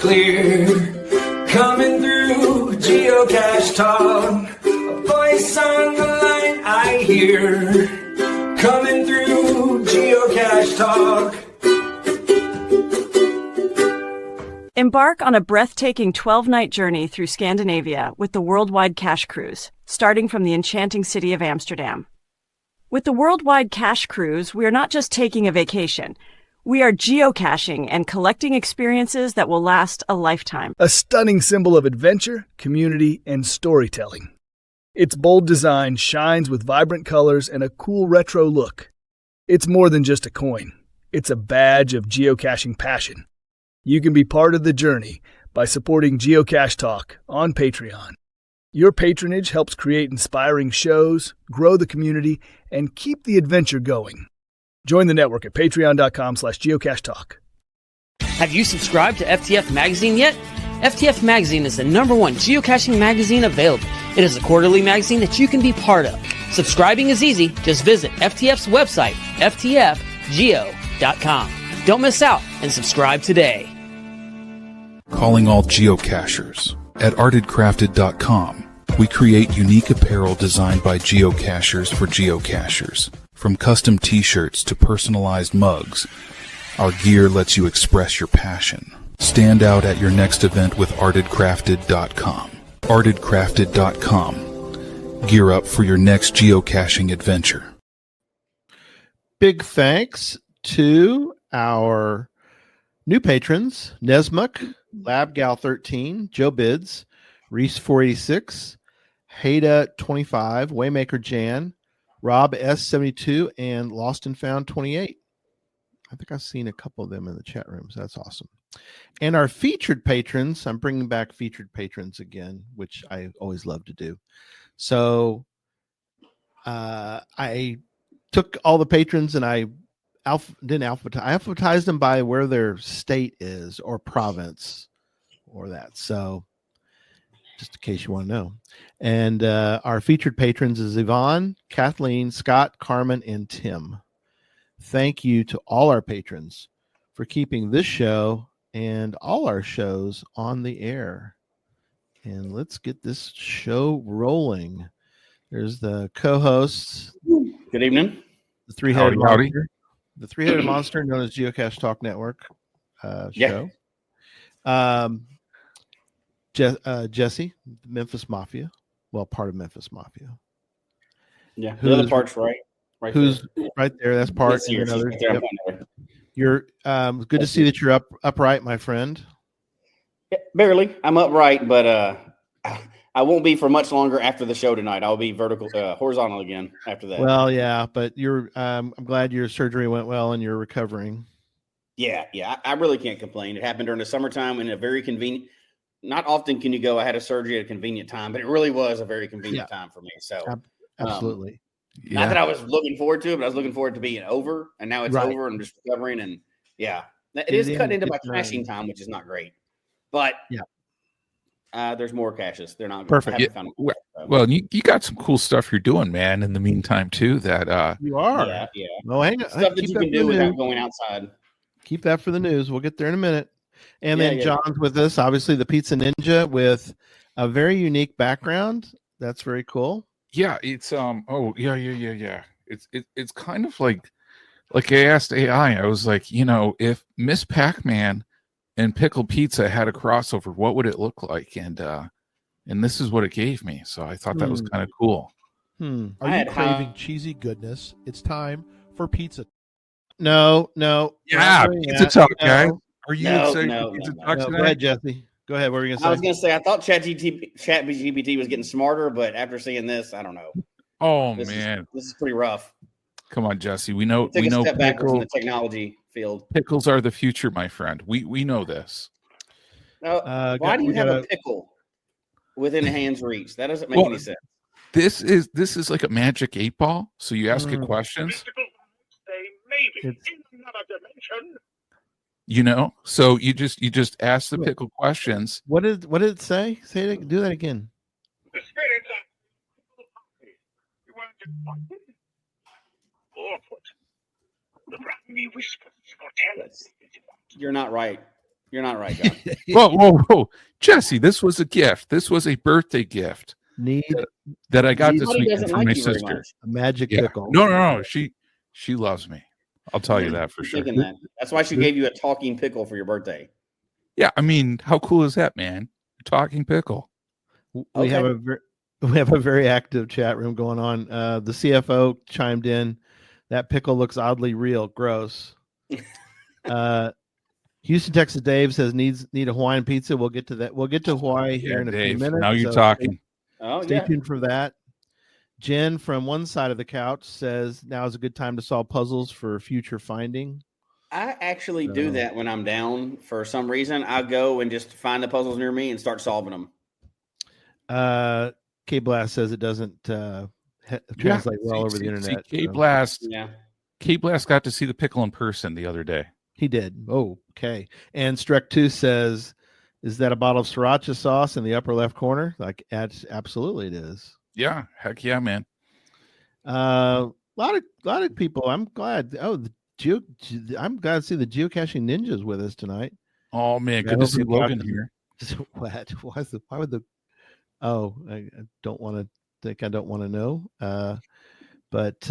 clear. Coming through Geocache Talk, a voice on the line I hear. Coming through Geocache Talk. Embark on a breathtaking 12-night journey through Scandinavia with the Worldwide Cache Cruise, starting from the enchanting city of Amsterdam. With the Worldwide Cache Cruise, we are not just taking a vacation. We are geocaching and collecting experiences that will last a lifetime. A stunning symbol of adventure, community, and storytelling. Its bold design shines with vibrant colors and a cool retro look. It's more than just a coin. It's a badge of geocaching passion. You can be part of the journey by supporting Geocache Talk on Patreon. Your patronage helps create inspiring shows, grow the community, and keep the adventure going. Join the network at patreon.com/geocachetalk. Have you subscribed to FTF Magazine yet? FTF Magazine is the #1 geocaching magazine available. It is a quarterly magazine that you can be part of. Subscribing is easy. Just visit FTF's website, ftfgeo.com. Don't miss out and subscribe today. Calling all geocachers. At artedcrafted.com, we create unique apparel designed by geocachers for geocachers. From custom t-shirts to personalized mugs, our gear lets you express your passion. Stand out at your next event with artedcrafted.com. artedcrafted.com. Gear up for your next geocaching adventure. Big thanks to our new patrons, Nesmuk, LabGal13, Joe Bids, Reese486, Haida25, Waymaker Jan, Rob S72, and Lost and Found 28. I think I've seen a couple of them in the chat room, so that's awesome. And our featured patrons, I'm bringing back featured patrons again, which I always love to do. So I took all the patrons and I alphabetized them by where their state is or province or that. So just in case you want to know. And our featured patrons is Yvonne, Kathleen, Scott, Carmen, and Tim. Thank you to all our patrons for keeping this show and all our shows on the air. And let's get this show rolling. There's the co-hosts. Good evening. The three-headed monster. The three-headed monster known as Geocache Talk Network show. Jesse, Memphis Mafia. Well, part of Memphis Mafia. Yeah, the other part's right who's there. Right there? That's part. Yes, Another. yep. You're good to see that you're upright, my friend. Yeah, barely. I'm upright, but I won't be for much longer after the show tonight. I'll be horizontal again after that. Well, yeah, but you're. I'm glad your surgery went well and you're recovering. Yeah. I really can't complain. It happened during the summertime in a very convenient. Not often can you go. I had a surgery at a convenient time, but it really was a very convenient time for me. So absolutely. Not that I was looking forward to it, but I was looking forward to being over, and now it's over, and I'm just recovering. And it is cutting into my caching time, which is not great. But there's more caches. They're not perfect. Well, you got some cool stuff you're doing, man. In the meantime, too, that you are. Yeah. No, hang on. Stuff that you can do without going outside. Keep that for the news. We'll get there in a minute. And then John's with us, obviously the Pizza Ninja with a very unique background. That's very cool. Yeah, it's It's kind of like I asked AI. I was like, if Miss Pac-Man and Pickle Pizza had a crossover, what would it look like? And this is what it gave me. So I thought that was kind of cool. Are you craving cheesy goodness? It's time for pizza. No. Yeah, pizza talk, guys. Are you excited for pizza talk tonight? Go ahead, Jesse. Go ahead. What were you going to say? I was going to say, I thought ChatGPT was getting smarter, but after seeing this, I don't know. Oh, this man. This is pretty rough. Come on, Jesse. We know step backwards in the technology field. Pickles are the future, my friend. We know this. Now, why do you have a pickle within hand's reach? That doesn't make any sense. This is like a magic 8-ball. So you ask it questions. Maybe in another dimension. So you just ask the pickle questions. What did it say? Say it. Do that again. The spirits of you want to fight it? Awkward. The briny whispers foretell us. You're not right. You're not right, John. Whoa. Jesse, this was a gift. This was a birthday gift Need that I got this Somebody weekend doesn't from like my you very sister. much. a magic Yeah. pickle. No. She loves me. I'll tell you that for I'm sure. thinking that. That's why she gave you a talking pickle for your birthday. Yeah, I mean, how cool is that, man? A talking pickle. We have a very active chat room going on. The CFO chimed in. That pickle looks oddly real. Gross. Houston, Texas. Dave says need a Hawaiian pizza. We'll get to that. We'll get to Hawaii here in a few Dave, minutes. now you're talking. Stay tuned for that. Jen from one side of the couch says now is a good time to solve puzzles for future finding. I actually do that when I'm down for some reason. I go and just find the puzzles near me and start solving them. K Blast says it doesn't translate well over the internet. K Blast. Yeah. K Blast got to see the pickle in person the other day. He did. Oh, okay. And Strek 2 says, is that a bottle of sriracha sauce in the upper left corner? Like, absolutely it is. Yeah, heck yeah, man. A lot of people. I'm glad. Oh, I'm glad to see the geocaching ninjas with us tonight. Oh man, good to see Logan here. What? Why would the? Oh, I don't want to think. I don't want to know. But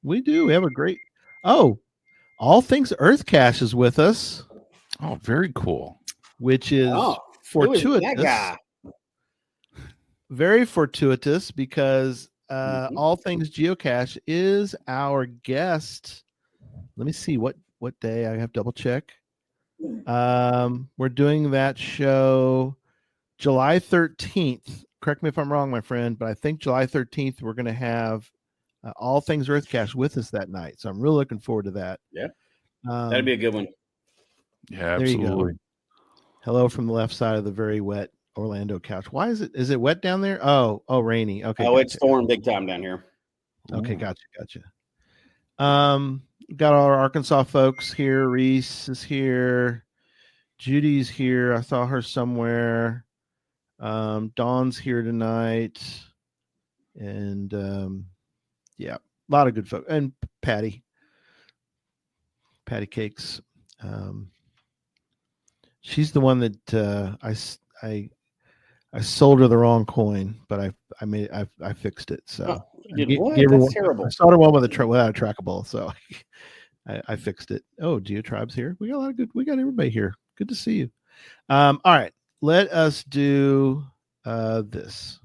we do. We have a great. Oh, All Things Earth Cache is with us. Oh, very cool. Which is fortuitous. Who is that guy? Very fortuitous because All Things Geocache is our guest. Let me see what day. I have to double check. We're doing that show July 13th. Correct me if I'm wrong, my friend, but I think July 13th we're going to have All Things Earth Cache with us that night. So I'm really looking forward to that. Yeah. That'd be a good one. Yeah, absolutely. There you go. Hello from the left side of the very wet Orlando couch. Why is it wet down there? Oh, rainy. Okay. Oh, it's storming big time down here. Okay, gotcha. Got all our Arkansas folks here. Reese is here. Judy's here. I saw her somewhere. Dawn's here tonight. And yeah, a lot of good folks. And Patty Cakes. She's the one that I sold her the wrong coin, but I fixed it. So That's terrible. I sold her one without a trackable, so I fixed it. Oh, Geotribe's here. We got everybody here. Good to see you. All right, let us do this.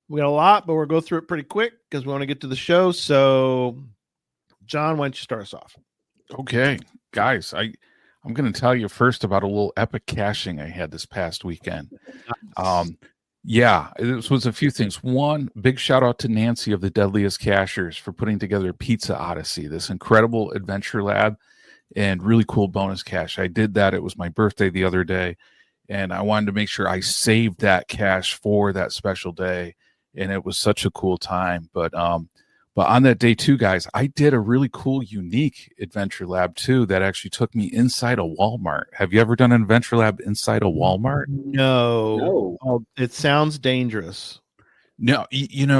We got a lot, but we'll go through it pretty quick because we want to get to the show. So, John, why don't you start us off? Okay, guys, I'm going to tell you first about a little epic caching I had this past weekend. Yeah, this was a few things. One, big shout out to Nancy of the Deadliest Cachers for putting together Pizza Odyssey, this incredible adventure lab and really cool bonus cache. I did that. It was my birthday the other day, and I wanted to make sure I saved that cache for that special day, and it was such a cool time. But on that day too, guys, I did a really cool, unique adventure lab too that actually took me inside a Walmart. Have you ever done an adventure lab inside a Walmart? No. Oh, it sounds dangerous. No,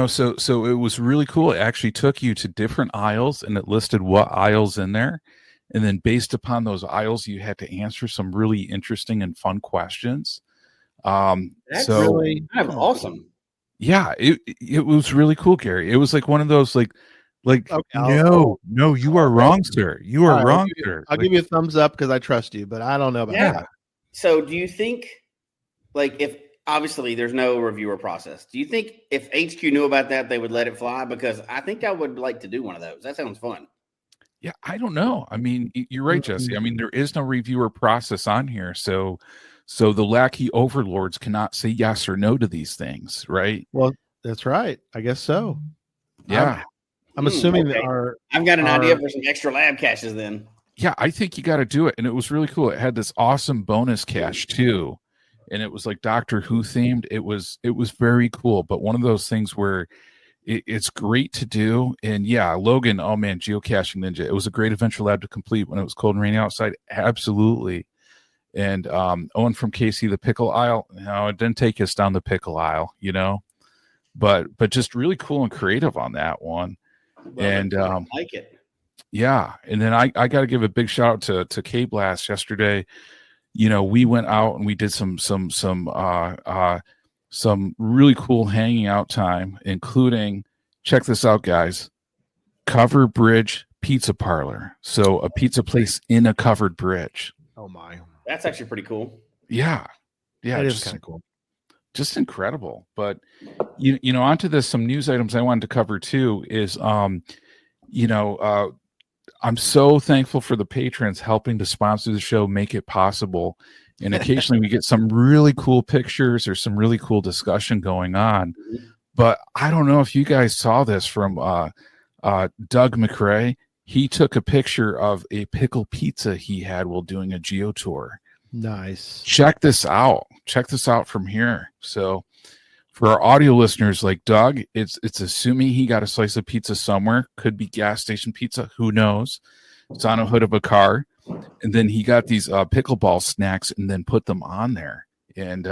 so it was really cool. It actually took you to different aisles and it listed what aisles in there. And then based upon those aisles, you had to answer some really interesting and fun questions. That's really awesome. Yeah, it was really cool, Gary. It was like one of those like okay, no, you are wrong, sir. You are wrong, sir. I'll give you a thumbs up because I trust you, but I don't know about that. So do you think, like, if obviously there's no reviewer process, do you think if HQ knew about that, they would let it fly? Because I think I would like to do one of those. That sounds fun. Yeah, I don't know. I mean, you're right, Jesse. I mean, there is no reviewer process on here, so the Lackey overlords cannot say yes or no to these things, right? Well, that's right. I guess so. Yeah. I'm assuming that I've got an idea for some extra lab caches then. Yeah, I think you got to do it. And it was really cool. It had this awesome bonus cache too. And it was like Doctor Who themed. It was very cool. But one of those things where it's great to do. And yeah, Logan, oh man, Geocaching Ninja. It was a great adventure lab to complete when it was cold and rainy outside. Absolutely. And Owen from KC, the pickle aisle. No, it didn't take us down the pickle aisle, but just really cool and creative on that one. And like it. Yeah, and then I got to give a big shout out to K Blast yesterday. You know, we went out and we did some really cool hanging out time, including, check this out, guys, Cover Bridge Pizza Parlor. So a pizza place in a covered bridge. Oh my, that's actually pretty cool. Yeah, it is kind of cool, just incredible. But you know, onto this, some news items I wanted to cover too is I'm so thankful for the patrons helping to sponsor the show, make it possible. And occasionally we get some really cool pictures or some really cool discussion going on. But I don't know if you guys saw this from Doug McRae. He took a picture of a pickle pizza he had while doing a geo tour. Nice. Check this out. Check this out from here. So for our audio listeners like Doug, it's assuming he got a slice of pizza somewhere. Could be gas station pizza. Who knows? It's on a hood of a car. And then he got these pickleball snacks and then put them on there. And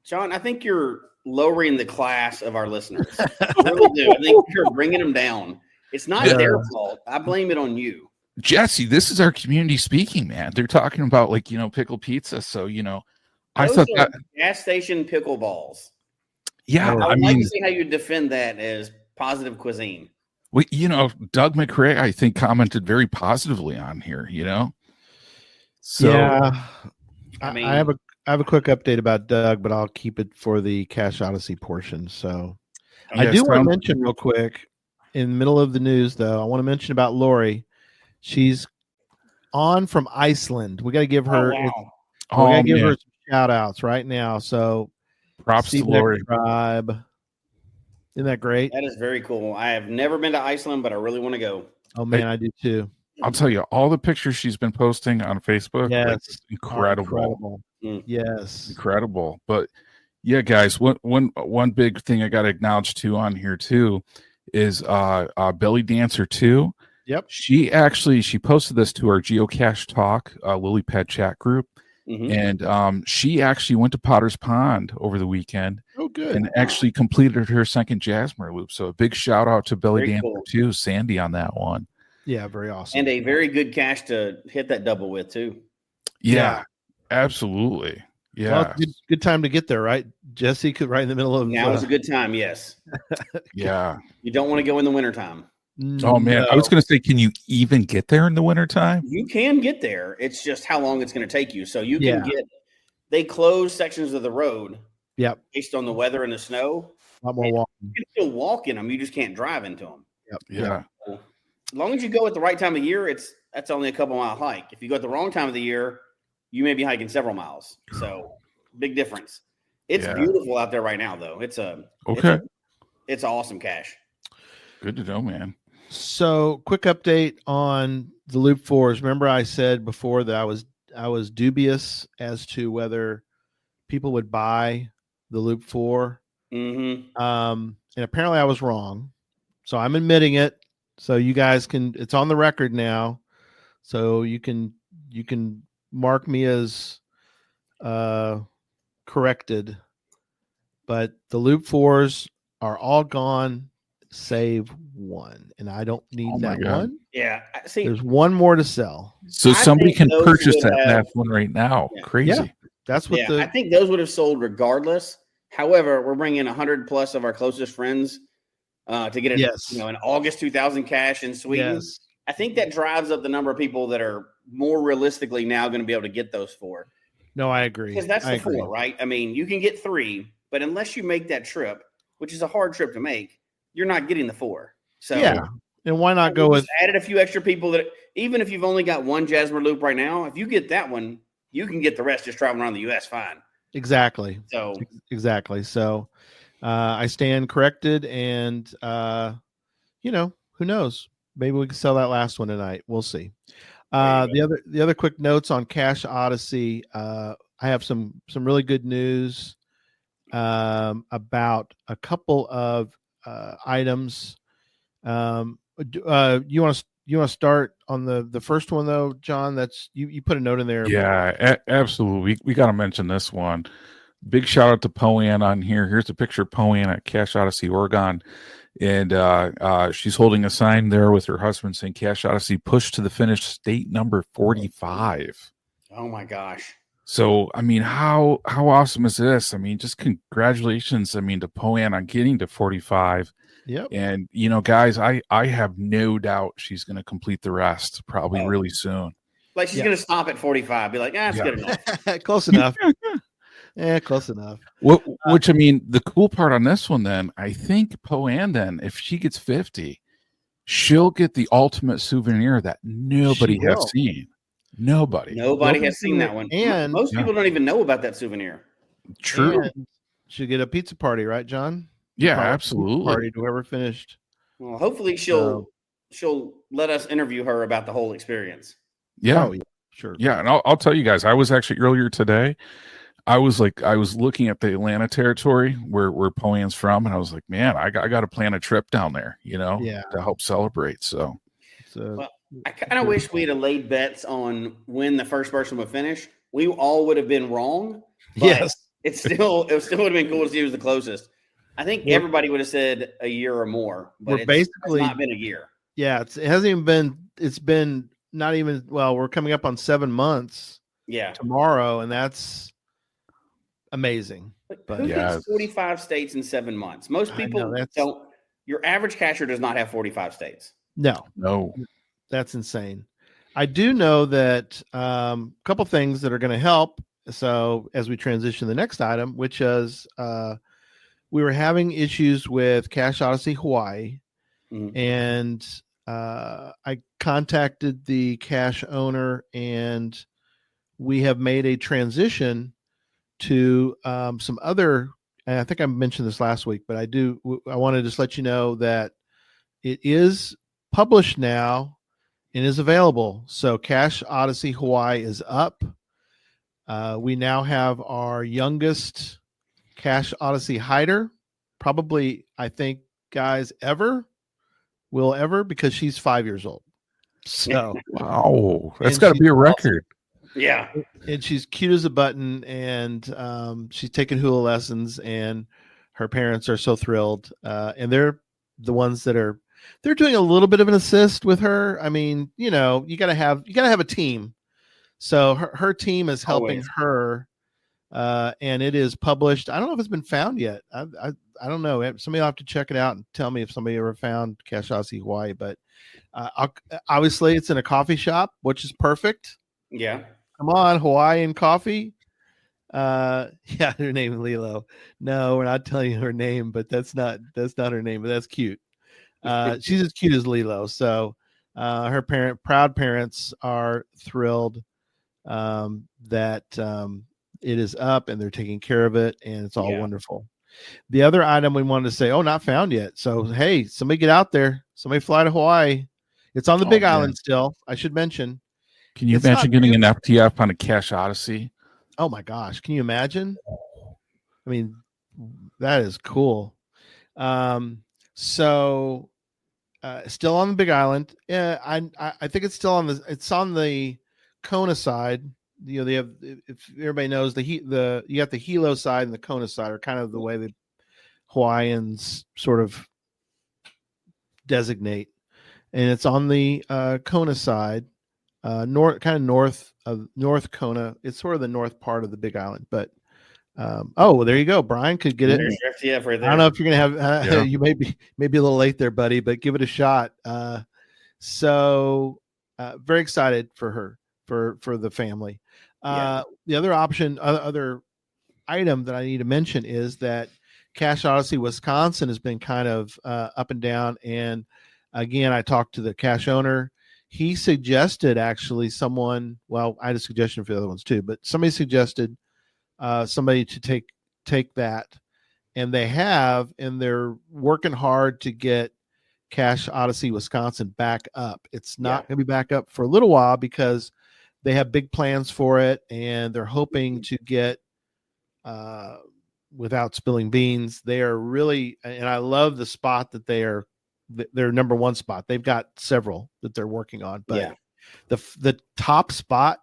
John, I think you're lowering the class of our listeners. I really do. I think you're bringing them down. It's not their fault. I blame it on you. Jesse, this is our community speaking, man. They're talking about pickle pizza. So, I thought that gas station pickleballs. Yeah, I would like to see how you defend that as positive cuisine. Well, Doug McRae, I think, commented very positively on here. So yeah, I have a quick update about Doug, but I'll keep it for the Cache Odyssey portion. So I do want to mention real quick in the middle of the news, though. I want to mention about Lori. She's on from Iceland. We got to give her. We got to give her some shout outs right now. So. Props to Lori. Tribe. Isn't that great? That is very cool. I have never been to Iceland, but I really want to go. Oh man, I do too. I'll tell you, all the pictures she's been posting on Facebook, yes, incredible. Yes, incredible. But yeah, guys, one big thing I got to acknowledge too on here too is Belly Dancer 2. Yep. She posted this to our Geocache Talk Lily Pad chat group. Mm-hmm. And she actually went to Potter's Pond over the weekend. Oh, good. And actually completed her second Jasmer loop. So a big shout out to Belly Dancer too, Sandy, on that one. Yeah, very awesome. And a very good cache to hit that double with too. Yeah, absolutely. Yeah. Well, good time to get there, right? Jesse, right in the middle of. Now is a good time, yes. Yeah. You don't want to go in the wintertime. Oh man, I was going to say, can you even get there in the wintertime? You can get there. It's just how long it's going to take you. So you can they close sections of the road. Yep. Based on the weather and the snow. A lot more walking. You can still walk in them. You just can't drive into them. Yep. Yeah. So, as long as you go at the right time of year, that's only a couple mile hike. If you go at the wrong time of the year, you may be hiking several miles. So big difference. It's beautiful out there right now, though. It's an awesome cache. Good to know, man. So, quick update on the Loop 4s. Remember, I said before that I was dubious as to whether people would buy the Loop 4. Mm-hmm. And apparently, I was wrong. So I'm admitting it. So you guys can. It's on the record now. So you can mark me as corrected. But the Loop 4s are all gone. Save one, and I don't need that one. Yeah, see, there's one more to sell, so somebody can purchase that last one right now. Yeah. Crazy. Yeah, that's what I think those would have sold regardless. However, we're bringing 100 plus of our closest friends to get it. Yes. An August 2000 cache in Sweden. Yes. I think that drives up the number of people that are more realistically now going to be able to get those 4. No, I agree. Because that's the 4, right? I mean, you can get 3, but unless you make that trip, which is a hard trip to make, you're not getting the 4. So yeah, and why not go with added a few extra people that even if you've only got one Jasmer loop right now, if you get that one, you can get the rest just traveling around the U.S. fine. Exactly. So I stand corrected, and who knows? Maybe we can sell that last one tonight. We'll see. The other quick notes on Cache Odyssey. I have some really good news about a couple of items. You want to start on the first one though, John? That's you put a note in there. Yeah, absolutely. We got to mention this one. Big shout out to Poan on here. Here's a picture of Poan at Cache Odyssey, Oregon. And she's holding a sign there with her husband saying Cache Odyssey pushed to the finish, state number 45. Oh my gosh. So, I mean, how awesome is this? I mean, just congratulations, I mean, to Poan on getting to 45. Yep. And, you know, guys, I have no doubt she's going to complete the rest probably really soon. Like she's going to stop at 45, be like, it's good enough. Close enough. Close enough. Which, I mean, the cool part on this one, then, I think Poan, then, if she gets 50, she'll get the ultimate souvenir that nobody has seen. Nobody has seen that one. And most people don't even know about that souvenir. True. And she'll get a pizza party, right, John? Yeah, absolutely. Party to whoever finished. Well, hopefully she'll let us interview her about the whole experience. Yeah. Yeah, sure. Yeah, and I'll tell you guys, I was actually earlier today, I was looking at the Atlanta territory where Poan's from, and I was like, man, I got to plan a trip down there, you know, to help celebrate. So well, I kind of wish we'd have laid bets on when the first person would finish. We all would have been wrong. But it still would have been cool to see who's the closest. I think everybody would have said a year or more, but it's not been a year. Yeah, it hasn't even been. It's been not even. Well, we're coming up on 7 months. Yeah, tomorrow, and that's amazing. But who gets 45 states in 7 months? Most people don't. Your average cacher does not have 45 states. No, that's insane. I do know that a couple things that are going to help. So as we transition to the next item, which is we were having issues with Cache Odyssey Hawaii, and I contacted the cache owner, and we have made a transition to some other. And I think I mentioned this last week, but I want to just let you know that it is published now and is available. So Cache Odyssey Hawaii is up. We now have our youngest Cache Odyssey hider, probably, I think, guys, will ever, because she's 5 years old. So wow, that's got to be a record. Awesome. Yeah, and she's cute as a button, and she's taking hula lessons, and her parents are so thrilled. And they're the ones that they're doing a little bit of an assist with her. I mean, you know, you gotta have a team. So her team is helping her, and it is published. I don't know if it's been found yet. I don't know. Somebody will have to check it out and tell me if somebody ever found Cache Odyssey Hawaii. But obviously, it's in a coffee shop, which is perfect. Yeah. Come on, Hawaiian coffee. Yeah, her name is Lilo. No, we're not telling you her name, but that's not her name, but that's cute. She's as cute as Lilo. So her proud parents are thrilled that it is up and they're taking care of it, and it's all wonderful. The other item we wanted to say, not found yet. So hey, somebody get out there. Somebody fly to Hawaii. It's on the Big Island still, I should mention. Can you imagine getting an FTF on a Cache Odyssey? Oh my gosh, can you imagine? I mean, that is cool. So still on the Big Island. Yeah, I think it's still on the Kona side. You know, they have, if everybody knows, you got the Hilo side and the Kona side are kind of the way the Hawaiians sort of designate. And it's on the Kona side. North Kona. It's sort of the north part of the Big Island, but well, there you go. Brian could get it. FTF right there. I don't know if you're gonna have you may be a little late there, buddy, but give it a shot. So very excited for her, for the family. The other other item that I need to mention is that Cache Odyssey Wisconsin has been kind of up and down, and again, I talked to the cache owner. He suggested actually someone. Well, I had a suggestion for the other ones too, but somebody suggested somebody to take that, and they have, and they're working hard to get Cache Odyssey Wisconsin back up. It's not going to be back up for a little while because they have big plans for it, and they're hoping to get, without spilling beans, they are really, and I love the spot that their number one spot. They've got several that they're working on, but the top spot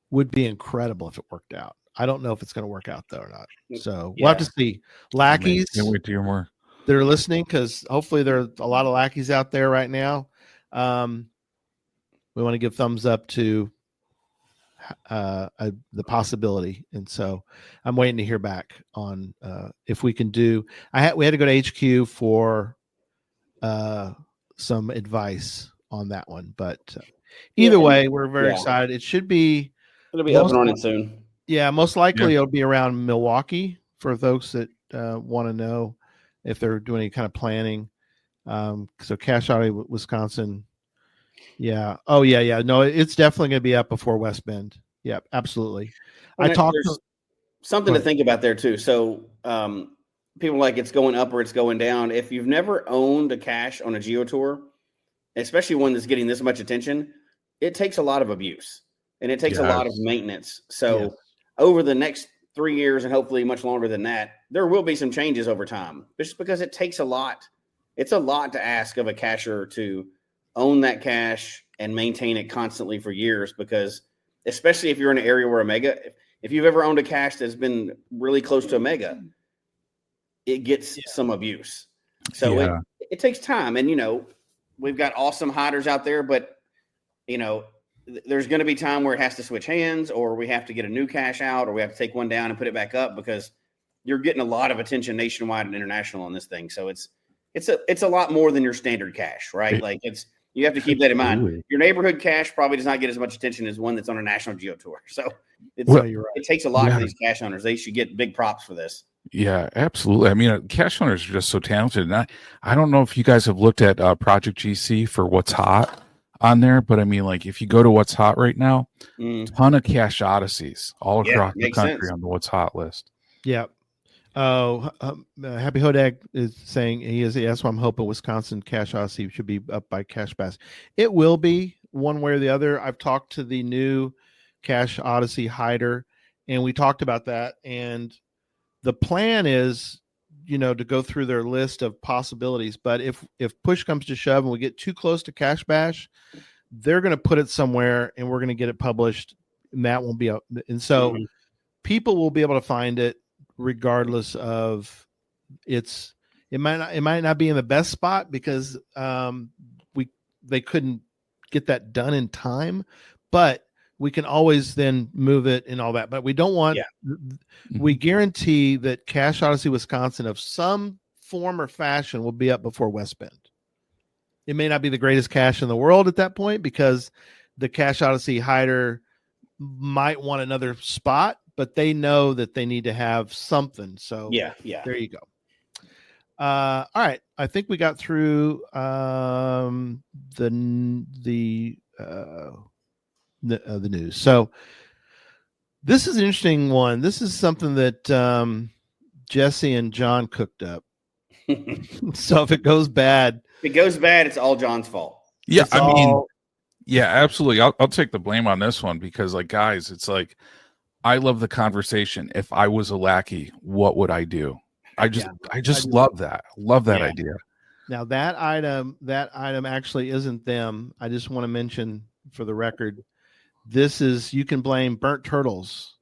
would be incredible if it worked out. I don't know if it's going to work out though or not. So we'll have to see. Lackey's. Can't wait to hear more. that are listening, because hopefully there are a lot of lackeys out there right now. We want to give thumbs up to the possibility, and so I'm waiting to hear back on if we can do. We had to go to HQ for some advice on that one, but either way, we're very excited. It should be. It'll be up and running soon. Yeah, most likely it'll be around Milwaukee for folks that want to know if they're doing any kind of planning. So Cache Odyssey, Wisconsin. Yeah. Oh, yeah. No, it's definitely going to be up before West Bend. Yeah, absolutely. I talked something to think about there too. So people like it's going up or it's going down. If you've never owned a cache on a geo tour, especially one that's getting this much attention, it takes a lot of abuse and it takes a lot of maintenance. So over the next 3 years and hopefully much longer than that, there will be some changes over time, just because it takes a lot. It's a lot to ask of a cacher to own that cache and maintain it constantly for years, because especially if you're in an area where a mega, if you've ever owned a cache that's been really close to a mega, it gets some abuse. So it takes time. And, we've got awesome hiders out there, but, there's going to be time where it has to switch hands, or we have to get a new cache out, or we have to take one down and put it back up, because you're getting a lot of attention nationwide and international on this thing. So it's a lot more than your standard cache, right? Like you have to keep that in mind. Your neighborhood cache probably does not get as much attention as one that's on a national geo tour. So it takes a lot for these cache owners. They should get big props for this. Yeah, absolutely. I mean, cache owners are just so talented. And I don't know if you guys have looked at Project GC for what's hot on there, but I mean, like, if you go to what's hot right now, ton of Cache Odysseys all across the country on the what's hot list. Yeah. Oh, Happy Hodag is saying that's why I'm hoping Wisconsin Cache Odyssey should be up by Cache Bass. It will be one way or the other. I've talked to the new Cache Odyssey hider, and we talked about that. And the plan is, to go through their list of possibilities. But if push comes to shove and we get too close to Cache Bash, they're going to put it somewhere and we're going to get it published, and that won't be up. And so people will be able to find it regardless of it might not be in the best spot, because they couldn't get that done in time, but we can always then move it and all that. But we don't want, we guarantee that Cache Odyssey Wisconsin of some form or fashion will be up before West Bend. It may not be the greatest cache in the world at that point, because the Cache Odyssey hider might want another spot, but they know that they need to have something. So there you go. All right. I think we got through the news. So this is an interesting one. This is something that Jesse and John cooked up. So if it goes bad, it's all John's fault. Yeah, yeah, absolutely. I'll take the blame on this one, because, like, guys, it's like, I love the conversation. If I was a lackey, what would I do? I just love that. Love that idea. Now that item actually isn't them. I just want to mention for the record, you can blame Burnt Turtles.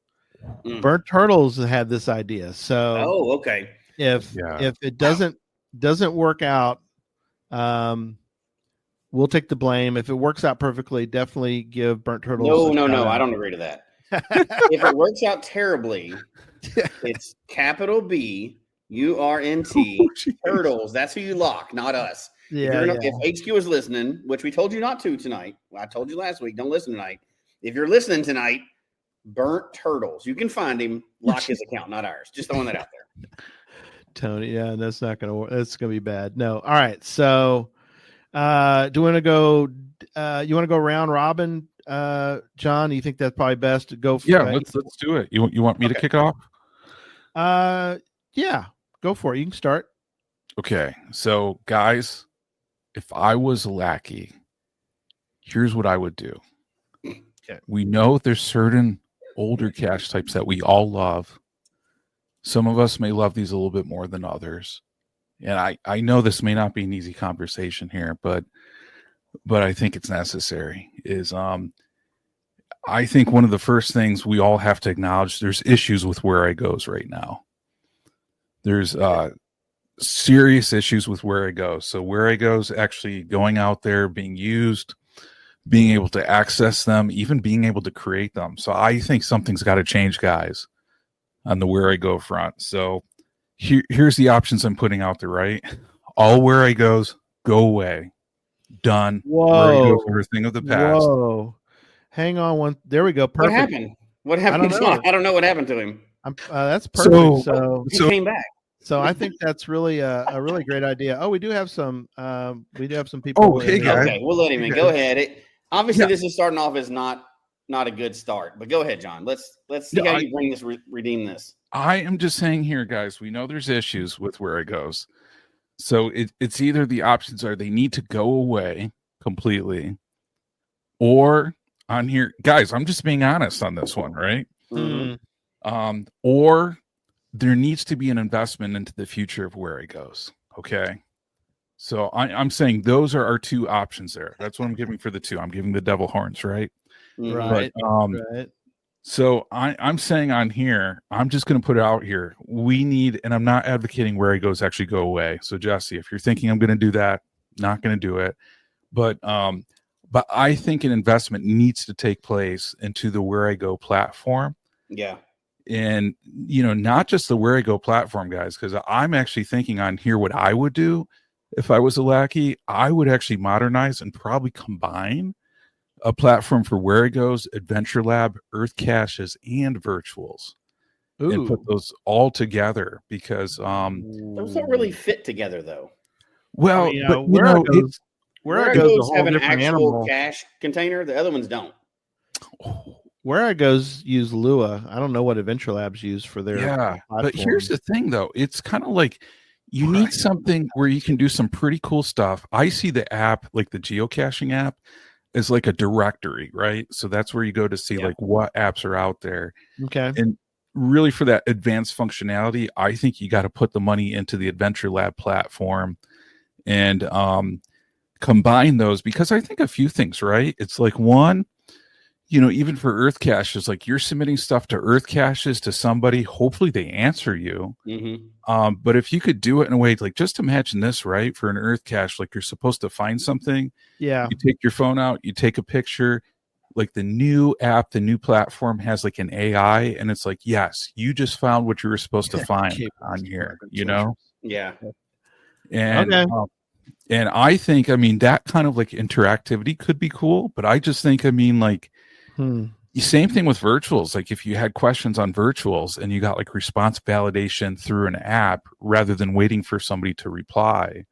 Burnt Turtles had this idea. So okay. If it doesn't work out, we'll take the blame. If it works out perfectly, definitely give Burnt Turtles. No, I don't agree to that. If it works out terribly, it's capital B URNT Turtles. That's who you lock, not us. If HQ is listening, which we told you not to tonight, I told you last week, don't listen tonight. If you're listening tonight, Burnt Turtles, you can find him. Lock his account, not ours. Just throwing that out there. Tony, that's not gonna work. That's gonna be bad. No. All right. So do you want to go round robin, John? Do you think that's probably best to go for? Yeah, let's do it. You want me to kick off? Yeah, go for it. You can start. Okay. So, guys, if I was a lackey, here's what I would do. Okay. We know there's certain older cache types that we all love. Some of us may love these a little bit more than others. And I know this may not be an easy conversation here, but I think it's necessary. I think one of the first things we all have to acknowledge, there's issues with where I goes right now. There's serious issues with Where I Go. So Where I Go is actually going out there, being used, being able to access them, even being able to create them. So I think something's got to change, guys, on the Where I Go front. So here's the options I'm putting out there, right? All Where I Goes, go away. Done. Where I Go's are a thing of the past. Whoa. Hang on one. There we go. Perfect. What happened? What happened? I don't know what happened to him. That's perfect. He came back. So I think that's really a really great idea. Oh, we do have some people. Oh, hey guys. Okay, we'll let him in. Go ahead. Obviously, this is starting off as not a good start, but go ahead, John. Let's see how you bring this redeem this. I am just saying here, guys. We know there's issues with Where it goes, so it's either the options are they need to go away completely, or on here, guys. I'm just being honest on this one, right? Mm-hmm. Or there needs to be an investment into the future of Where it goes. Okay. So I'm saying those are our two options there. That's what I'm giving for the two. I'm giving the devil horns, right? Right. But, right. So I'm saying on here, I'm just going to put it out here. We need, and I'm not advocating Where it goes actually go away. So Jesse, if you're thinking I'm going to do that, not going to do it. But I think an investment needs to take place into the Where I Go platform. Yeah. And, not just the Where I Go platform, guys, because I'm actually thinking on here what I would do if I was a Lackey. I would actually modernize and probably combine a platform for Where It Goes, Adventure Lab, Earth Caches, and Virtuals. Ooh. And put those all together because those don't really fit together, though. Well, but Where It Goes have an actual cache container. The other ones don't. Where I Goes use Lua. I don't know what Adventure Labs use for their platform. But here's the thing, though. It's kind of like you need something where you can do some pretty cool stuff. I see the app, like the geocaching app, as like a directory, right? So that's where you go to see like what apps are out there. Okay. And really for that advanced functionality, I think you got to put the money into the Adventure Lab platform and combine those, because I think a few things, right? It's like one, even for Earth Caches, like you're submitting stuff to Earth Caches to somebody, hopefully they answer you. Mm-hmm. But if you could do it in a way, like just imagine this, right? For an Earth Cache, like you're supposed to find something. Yeah. You take your phone out, you take a picture, like the new app, the new platform has like an AI, and it's like, yes, you just found what you were supposed to find on here, Yeah. And and I think, that kind of like interactivity could be cool, but I just think, like same thing with virtuals. Like if you had questions on virtuals and you got like response validation through an app rather than waiting for somebody to reply,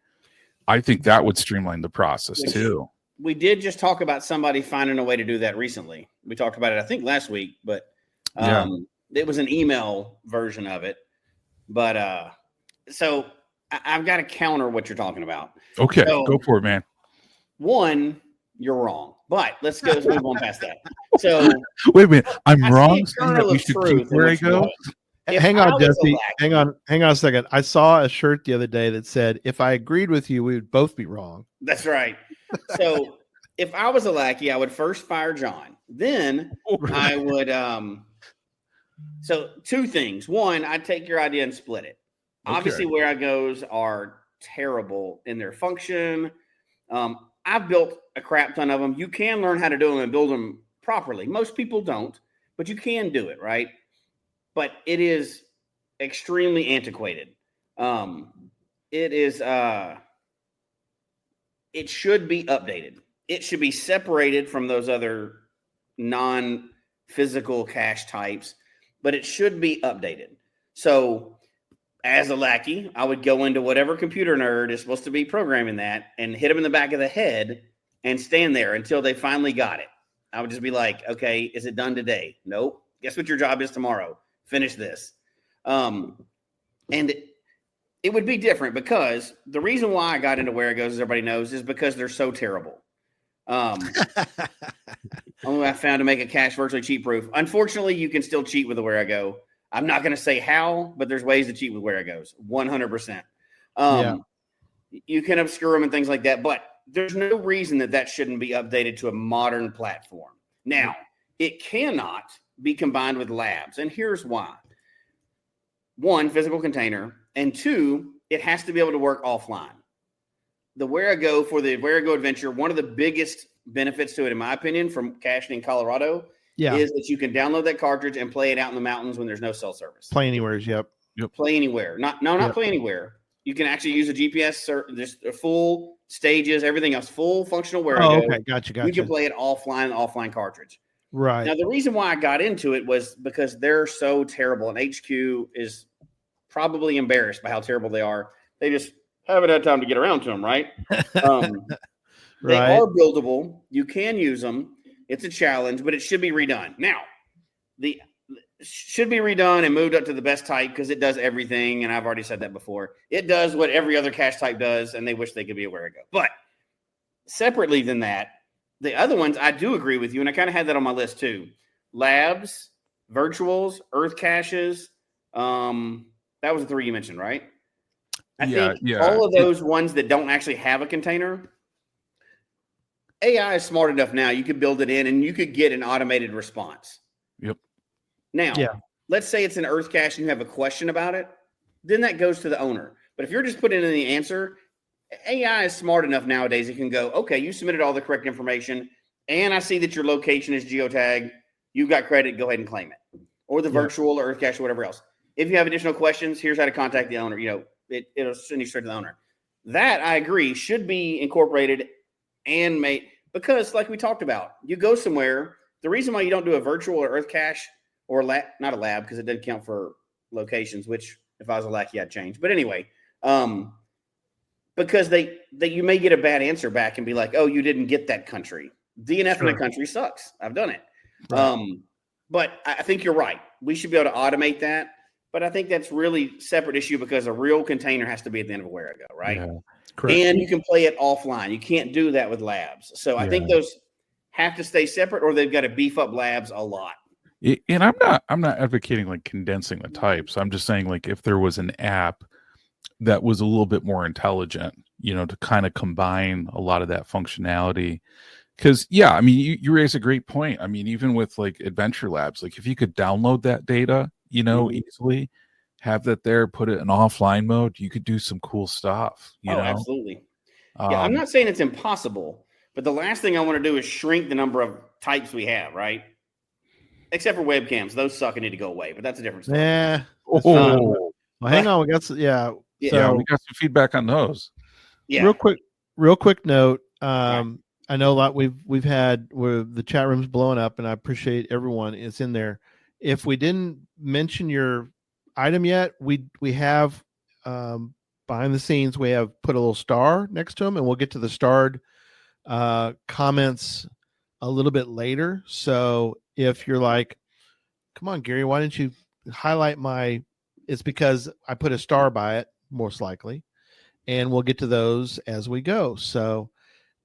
I think that would streamline the process too. We did just talk about somebody finding a way to do that recently. We talked about it, I think, last week, but it was an email version of it. But so I've got to counter what you're talking about. Okay, so, go for it, man. One, you're wrong, but let's move on past that. So wait a minute, I'm wrong. That we should keep Where I Go. Hang on, Jesse. Hang on a second. I saw a shirt the other day that said, "If I agreed with you, we would both be wrong." That's right. So if I was a Lackey, I would first fire John. Then I would. So two things. One, I'd take your idea and split it. Okay. Obviously, Where I Goes are terrible in their function. I've built a crap ton of them. You can learn how to do them and build them properly. Most people don't, but you can do it, right? But it is extremely antiquated. It is. It should be updated. It should be separated from those other non-physical cache types, but it should be updated. So as a Lackey, I would go into whatever computer nerd is supposed to be programming that and hit them in the back of the head and stand there until they finally got it. I would just be like, okay, is it done today? Nope. Guess what your job is tomorrow? Finish this. And it would be different because the reason why I got into Where It Goes, as everybody knows, is because they're so terrible. Only I found to make a cache virtually cheat proof. Unfortunately, you can still cheat with the Where I Go. I'm not going to say how, but there's ways to cheat with Where It Goes. 100%. You can obscure them and things like that, but there's no reason that shouldn't be updated to a modern platform. Now, it cannot be combined with labs, and here's why. One, physical container, and two, it has to be able to work offline. The Where-A-Go for the Where-A-Go adventure, one of the biggest benefits to it, in my opinion, from caching in Colorado, is that you can download that cartridge and play it out in the mountains when there's no cell service. Play anywhere. Yep. Play anywhere. Not play anywhere. You can actually use a GPS, just full stages, everything else, full functional Where-A-Go. Oh, okay. Gotcha. You can play it offline cartridge. Right. Now, the reason why I got into it was because they're so terrible, and HQ is probably embarrassed by how terrible they are. They just haven't had time to get around to them, right? They are buildable. You can use them. It's a challenge, but it should be redone. Now, should be redone and moved up to the best type because it does everything, and I've already said that before. It does what every other cache type does, and they wish they could be a Where-A-Go. But separately than that, the other ones, I do agree with you, and I kind of had that on my list too. Labs, virtuals, earth caches. That was the 3 you mentioned, right? I think all of those ones that don't actually have a container, AI is smart enough now. You could build it in, and you could get an automated response. Yep. Now, let's say it's an earth cache and you have a question about it. Then that goes to the owner. But if you're just putting in the answer, AI is smart enough nowadays. It can go, okay, you submitted all the correct information, and I see that your location is geotagged. You've got credit. Go ahead and claim it. Or the virtual or earth cache or whatever else. If you have additional questions, here's how to contact the owner. It'll send you straight to the owner. That, I agree, should be incorporated and made, because like we talked about, you go somewhere. The reason why you don't do a virtual or earth cache or not a lab, because it doesn't count for locations, which if I was a Lackey, I'd change. But anyway, because you may get a bad answer back and be like, oh, you didn't get that country. DNF in a country sucks. I've done it. Right. But I think you're right. We should be able to automate that. But I think that's really separate issue because a real container has to be at the end of a Where-A-Go, right? Yeah, correct. And you can play it offline. You can't do that with labs. So I think those have to stay separate, or they've got to beef up labs a lot. And I'm not advocating like condensing the types. I'm just saying, like, if there was an app that was a little bit more intelligent, to kind of combine a lot of that functionality. Because I mean, you raise a great point. I mean, even with like Adventure Labs, like if you could download that data, easily, have that there, put it in offline mode, you could do some cool stuff. You know? Absolutely. I'm not saying it's impossible, but the last thing I want to do is shrink the number of types we have, right? Except for webcams. Those suck and need to go away, but that's a different story. Yeah. Well, hang on. We got some, we got some feedback on those. Yeah. Real quick note. I know a lot we've had where the chat room's blowing up, and I appreciate everyone is in there. If we didn't mention your item yet, we have behind the scenes, we have put a little star next to them, and we'll get to the starred comments a little bit later. So if you're like, come on, Gary, why didn't you highlight it's because I put a star by it, most likely, and we'll get to those as we go. So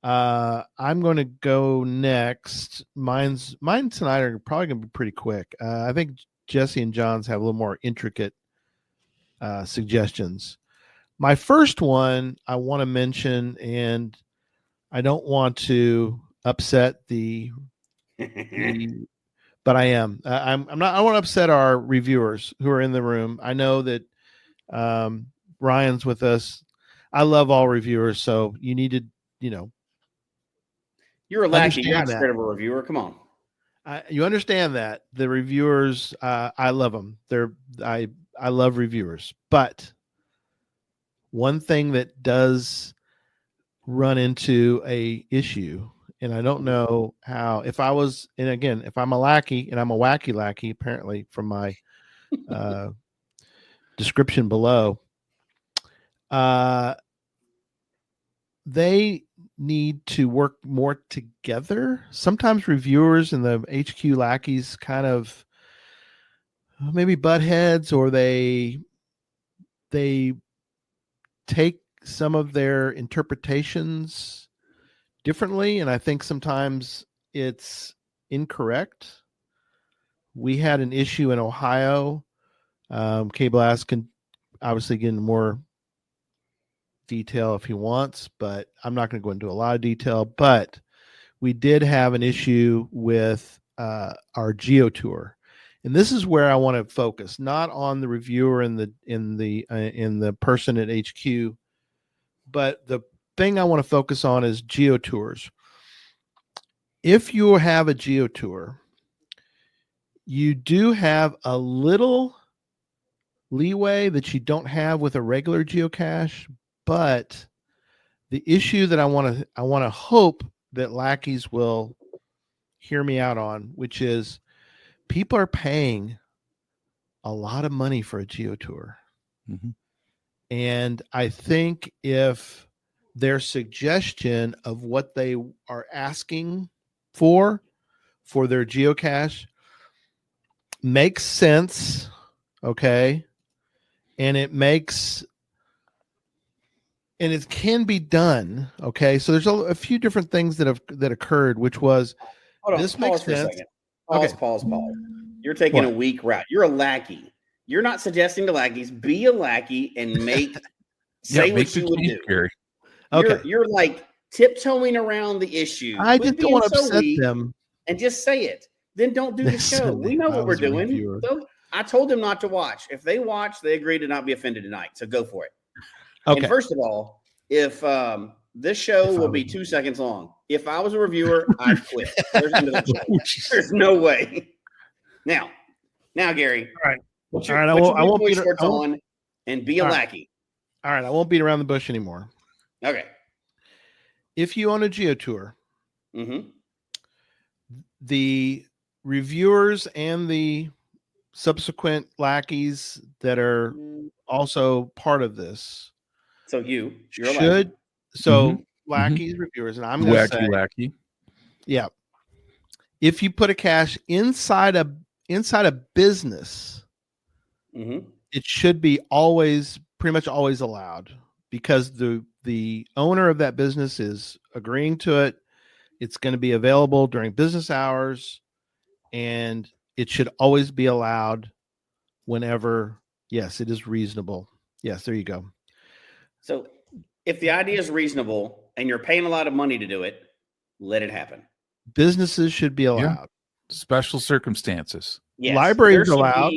I'm going to go next. Mine tonight are probably going to be pretty quick. I think Jesse and John's have a little more intricate suggestions. My first one I want to mention, and I don't want to upset but I am. I'm not. I want to upset our reviewers who are in the room. I know that Ryan's with us. I love all reviewers, so you need to, You're a Lackey. You're not scared of a reviewer. Come on. You understand that the reviewers, I love them. I love reviewers, but one thing that does run into a issue, and I don't know how, if I'm a Lackey, and I'm a wacky Lackey, apparently from my description below, they need to work more together. Sometimes reviewers and the HQ Lackeys kind of maybe butt heads, or they take some of their interpretations differently, and I think sometimes it's incorrect. We had an issue in Ohio. K-Blast can obviously get into more detail if he wants, but I'm not going to go into a lot of detail. But we did have an issue with our GeoTour, And this is where I want to focus, not on the reviewer and the person at HQ, but the thing I want to focus on is geotours. If you have a geotour, you do have a little leeway that you don't have with a regular geocache, but the issue that I want to hope that Lackeys will hear me out on, which is people are paying a lot of money for a geotour. Mm-hmm. And I think if their suggestion of what they are asking for their geocache makes sense, okay, and it can be done, okay. So there's a few different things that occurred, which was this makes sense. Pause. You're taking a weak route. You're a lackey. You're not suggesting to lackeys. Be a lackey and say what you would do. Gary. Okay, you're like tiptoeing around the issue. I just don't want to upset them. And just say it. Then don't do the show. We know what we're doing. So I told them not to watch. If they watch, they agree to not be offended tonight. So go for it. Okay. And first of all, if this show will be 2 seconds long, if I was a reviewer, I'd quit. There's no way. Now, Gary. All right. All right. I won't beat on and be a lackey. All right. I won't beat around the bush anymore. Okay. If you own a geotour, mm-hmm. the reviewers and the subsequent lackeys that are also part of this. So you're should lackeys, reviewers, and I'm going to say lackey. Yeah. If you put a cache inside a business, it should be pretty much always allowed, because the owner of that business is agreeing to it. It's going to be available during business hours, and it should always be allowed whenever, yes, it is reasonable. Yes, there you go. So if the idea is reasonable and you're paying a lot of money to do it, let it happen. Businesses should be allowed. Yeah. Special circumstances. Yes. Libraries allowed.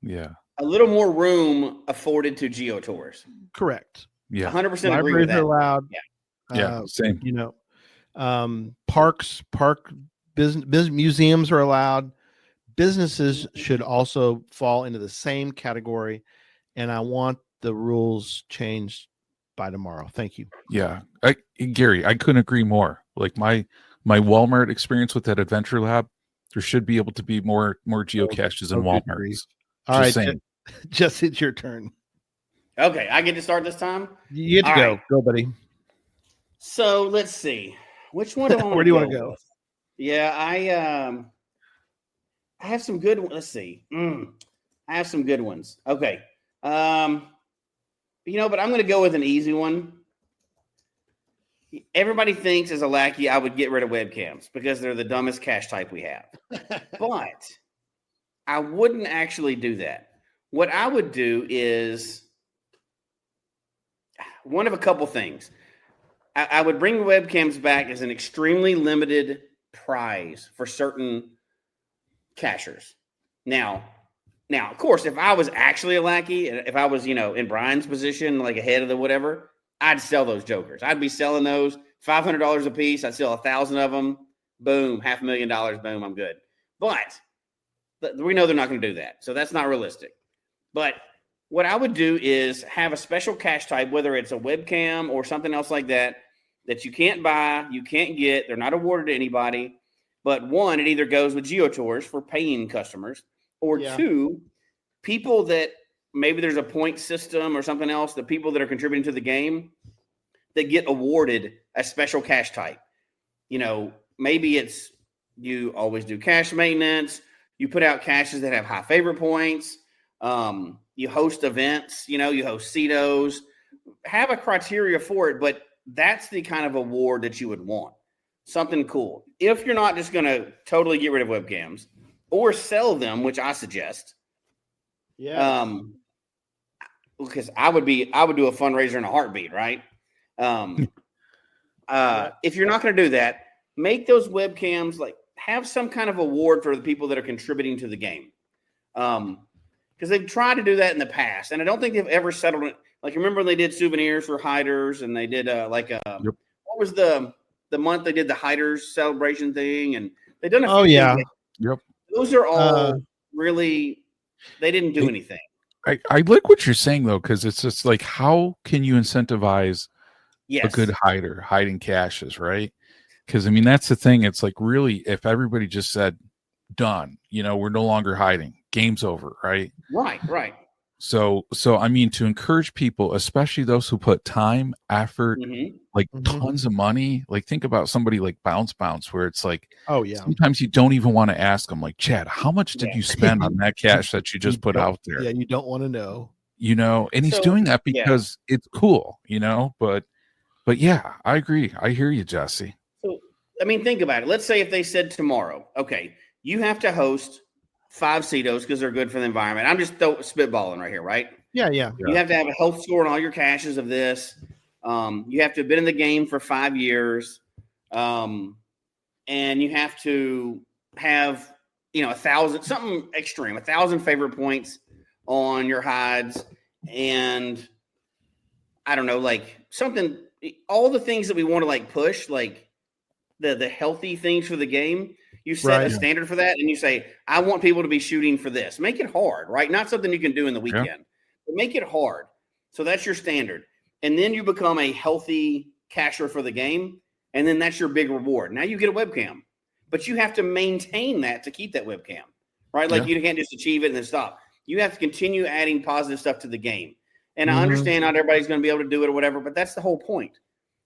Yeah. A little more room afforded to geotours. Correct. Yeah. 100% agree with that. Libraries are allowed. Yeah. Same. Business museums are allowed. Businesses should also fall into the same category, and I want the rules changed by tomorrow. Thank you. Yeah. Gary, I couldn't agree more. Like my Walmart experience with that Adventure Lab, there should be able to be more geocaches in Walmart. All right, just it's your turn. Okay, I get to start this time? You get to go. Right. Go, buddy. So let's see. Which one do I want Where do you want to go? Yeah, I have some good ones. Let's see. I have some good ones. Okay. But I'm going to go with an easy one. Everybody thinks as a lackey, I would get rid of webcams because they're the dumbest cache type we have. But I wouldn't actually do that. What I would do is one of a couple things. I would bring webcams back as an extremely limited prize for certain cachers. Now, of course, if I was actually a lackey, if I was, in Brian's position, like ahead of the whatever, I'd sell those jokers. I'd be selling those $500 a piece. I'd sell 1,000 of them. Boom, $500,000. Boom, I'm good. But we know they're not going to do that. So that's not realistic. But what I would do is have a special cache type, whether it's a webcam or something else like that you can't buy, you can't get. They're not awarded to anybody. But one, it either goes with geotours for paying customers, or two, people that maybe there's a point system or something else, the people that are contributing to the game that get awarded a special cache type. Maybe it's you always do cache maintenance. You put out caches that have high favorite points. You host events, you host CETOs. Have a criteria for it, but that's the kind of award that you would want. Something cool. If you're not just going to totally get rid of webcams or sell them, which I suggest. Yeah. Because I would do a fundraiser in a heartbeat, right? If you're not going to do that, make those webcams have some kind of award for the people that are contributing to the game. Because they've tried to do that in the past, and I don't think they've ever settled it. Like, remember when they did souvenirs for hiders, and they did what was the month they did the hiders celebration thing, and they done a few things. Yep. Those are all really, they didn't do anything. I like what you're saying though, because it's just like, how can you incentivize a good hider hiding caches, right? Because I mean, that's the thing. It's like, really, if everybody just said, done, we're no longer hiding, game's over, right? Right. So I mean, to encourage people, especially those who put time, effort, like tons of money, like think about somebody like Bounce, where it's like, sometimes you don't even want to ask them, like, Chad, how much did you spend on that cache that you just put out there? Yeah, you don't want to know. And he's doing that because it's cool, but yeah, I agree. I hear you, Jesse. So, I mean, think about it. Let's say if they said tomorrow, okay, you have to host 5 CETOs because they're good for the environment. I'm just spitballing right here, right? Yeah. You have to have a health score on all your caches of this. You have to have been in the game for 5 years. And you have to have, 1,000, something extreme, 1,000 favorite points on your hides. And I don't know, like something, all the things that we want to like push, like the healthy things for the game. You set a standard for that, and you say, I want people to be shooting for this. Make it hard, right? Not something you can do in the weekend, but make it hard. So that's your standard. And then you become a healthy cacher for the game, and then that's your big reward. Now you get a webcam, but you have to maintain that to keep that webcam, right? Like you can't just achieve it and then stop. You have to continue adding positive stuff to the game. And I understand not everybody's going to be able to do it or whatever, but that's the whole point.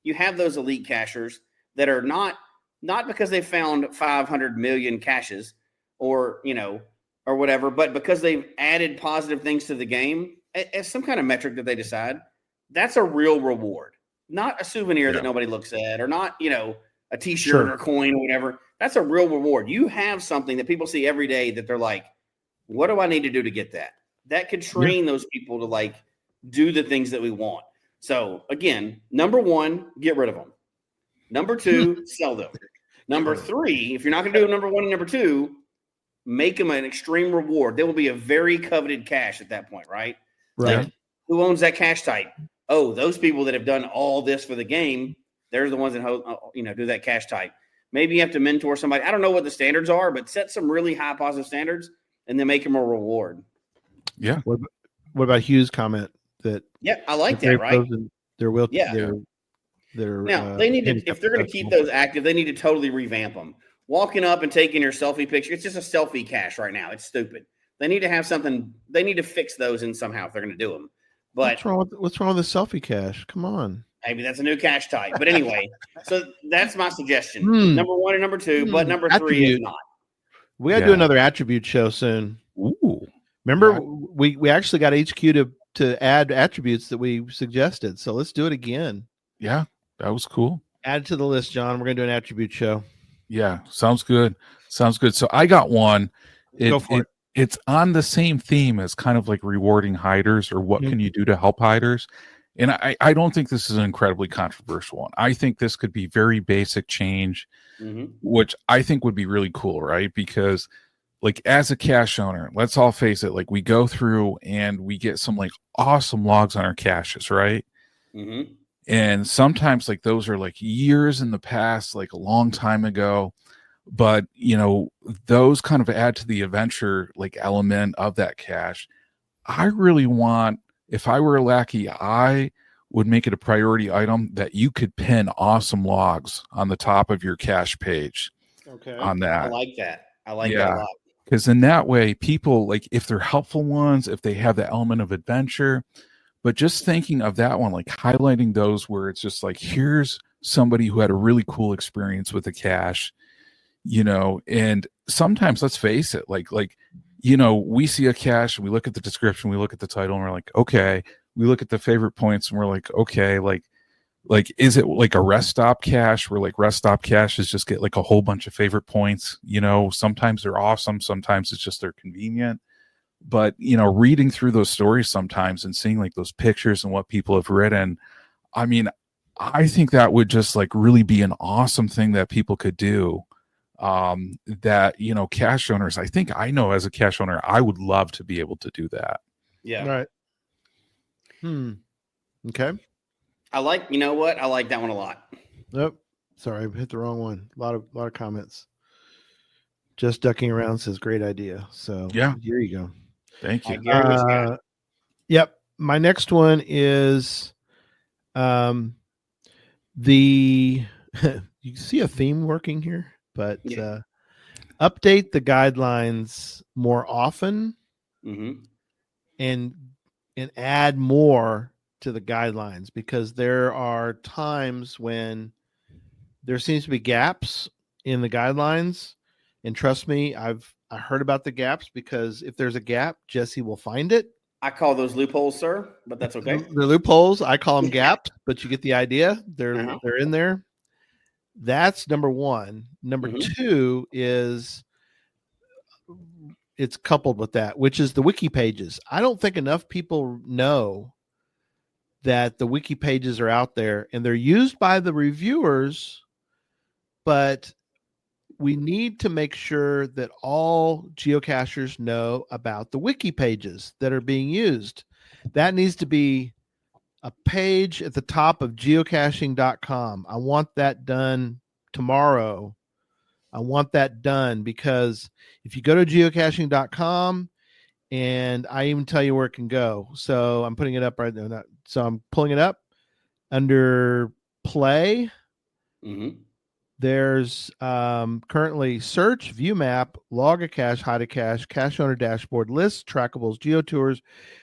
You have those elite cachers that are not because they found 500 million caches or whatever, but because they've added positive things to the game as some kind of metric that they decide. That's a real reward, not a souvenir that nobody looks at, or not, a t-shirt or a coin or whatever. That's a real reward. You have something that people see every day that they're like, what do I need to do to get that? That could train those people to like do the things that we want. So again, number 1, get rid of them. Number 2, sell them. Number 3, if you're not going to do number 1 and number 2, make them an extreme reward. They will be a very coveted cache at that point, right? Right. Like, who owns that cache type? Oh, those people that have done all this for the game, they're the ones that do that cache type. Maybe you have to mentor somebody. I don't know what the standards are, but set some really high positive standards and then make them a reward. Yeah. What about Hugh's comment that? Yeah, I like that. Right. Now they need to, if they're going to keep those active, they need to totally revamp them. Walking up and taking your selfie picture, it's just a selfie cache right now. It's stupid. They need to have something. They need to fix those in somehow if they're going to do them. But what's wrong with the selfie cache? Come on. Maybe that's a new cache type. But anyway, so that's my suggestion. Number 1 and number 2, but number 3 is not. We got to do another attribute show soon. Ooh. Remember, we actually got HQ to add attributes that we suggested. So let's do it again. Yeah, that was cool. Add it to the list, John. We're going to do an attribute show. Yeah, sounds good. So I got one. Go for it. It's on the same theme as kind of like rewarding hiders, or what can you do to help hiders. And I don't think this is an incredibly controversial one. I think this could be very basic change, which I think would be really cool, right? Because like as a cache owner, let's all face it, like we go through and we get some like awesome logs on our caches, right? And sometimes like those are like years in the past, like a long time ago. But, those kind of add to the adventure like element of that cache. I really want, if I were a Lackey, I would make it a priority item that you could pin awesome logs on the top of your cache page. Okay. On that. I like that. I like that a lot. Because in that way, people, like if they're helpful ones, if they have the element of adventure, but just thinking of that one, like highlighting those where it's just like, here's somebody who had a really cool experience with a cache, and sometimes let's face it, like, we see a cache and we look at the description, we look at the title and we're like, okay, we look at the favorite points and we're like, okay, like, is it like a rest stop cache where like rest stop caches just get like a whole bunch of favorite points? Sometimes they're awesome. Sometimes it's just they're convenient. But, reading through those stories sometimes and seeing like those pictures and what people have written, I mean, I think that would just like really be an awesome thing that people could do that, cache owners, I think I know as a cache owner, I would love to be able to do that. Yeah. Right. Okay. I like that one a lot. Nope. Sorry, I hit the wrong one. A lot of comments. Just ducking around says great idea. So Yeah. here you go. Thank you. Yep. My next one is the you see a theme working here, but update the guidelines more often and add more to the guidelines, because there are times when there seems to be gaps in the guidelines. And trust me, I heard about the gaps, because if there's a gap, Jesse will find it. I call those loopholes, sir, but that's okay. They're loopholes. I call them gaps, but you get the idea. They're in there. That's number one. Number two is it's coupled with that, which is the wiki pages. I don't think enough people know that the wiki pages are out there and they're used by the reviewers, but we need to make sure that all geocachers know about the wiki pages that are being used. That needs to be a page at the top of geocaching.com. I want that done tomorrow. I want that done, because if you go to geocaching.com, and I even tell you where it can go. So I'm putting it up right now. So I'm pulling it up under play. There's currently search, view map, log a cache, hide a cache, cache owner dashboard, lists, trackables, geotours,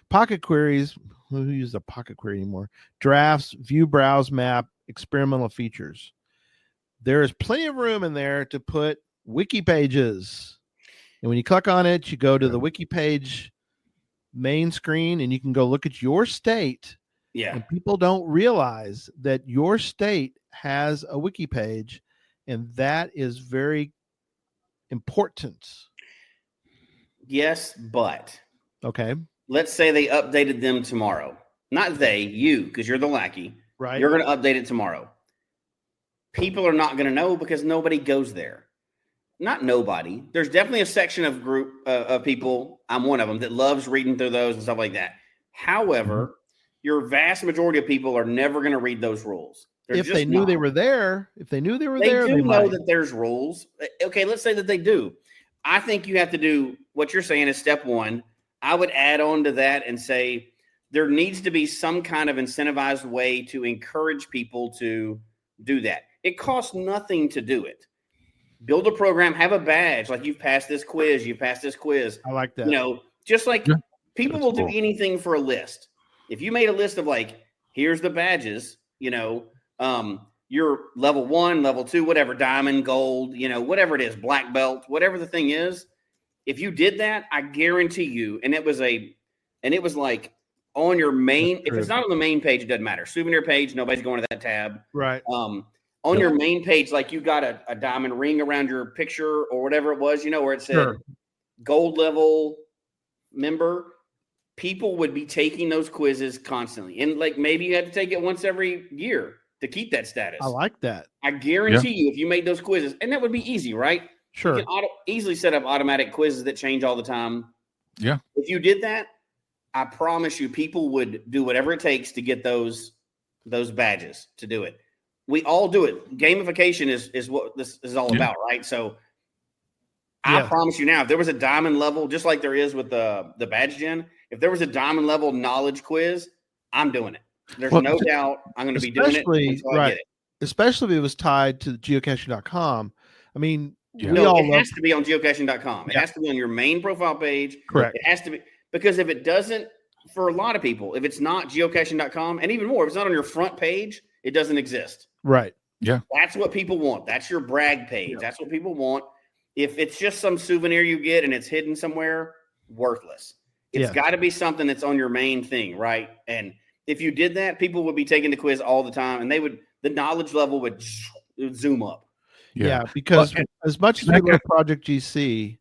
pocket queries. Who uses a pocket query anymore? Drafts, view, browse, map, experimental features. There is plenty of room in there to put wiki pages. And when you click on it, you go to the wiki page main screen, and you can go look at your state. Yeah. And people don't realize that your state has a wiki page, and that is very important. Yes, but okay. Let's say they updated them tomorrow. Not they, you, because you're the Lackey. Right. You're going to update it tomorrow. People are not going to know, because nobody goes there. Not nobody. There's definitely a section of group of people. I'm one of them that loves reading through those and stuff like that. However, your vast majority of people are never going to read those rules. If they knew they were there, they do know might. That there's rules. Okay, let's say that they do. I think you have to do what you're saying is step one. I would add on to that and say there needs to be some kind of incentivized way to encourage people to do that. It costs nothing to do it. Build a program, have a badge, like you've passed this quiz, I like that. Just like people will do anything for a list. If you made a list of like, here's the badges, you're level 1, level 2, whatever, diamond, gold, whatever it is, black belt, whatever the thing is. If you did that, I guarantee you, and it was like on your main, if it's not on the main page, it doesn't matter. Souvenir page, nobody's going to that tab. Right. On your main page, like you got a diamond ring around your picture or whatever it was, where it said gold level member, people would be taking those quizzes constantly. And like maybe you had to take it once every year to keep that status. I like that. I guarantee you, if you made those quizzes, and that would be easy, right? Sure. You can easily set up automatic quizzes that change all the time. Yeah. If you did that, I promise you people would do whatever it takes to get those badges to do it. We all do it. Gamification is what this is all about, right? So I promise you now, if there was a diamond level, just like there is with the badge gen, if there was a diamond level knowledge quiz, I'm doing it. There's no doubt I'm going to be doing it until I get it. Especially if it was tied to geocache.com. I mean, it has to be on geocaching.com. It has to be on your main profile page. Correct. It has to be, because if it doesn't, for a lot of people, if it's not geocaching.com, and even more, if it's not on your front page, it doesn't exist. Right. Yeah. That's what people want. That's your brag page. That's what people want. If it's just some souvenir you get and it's hidden somewhere, worthless. It's got to be something that's on your main thing, right? And if you did that, people would be taking the quiz all the time, and the knowledge level would zoom up. Yeah, because as much as we love Project GC,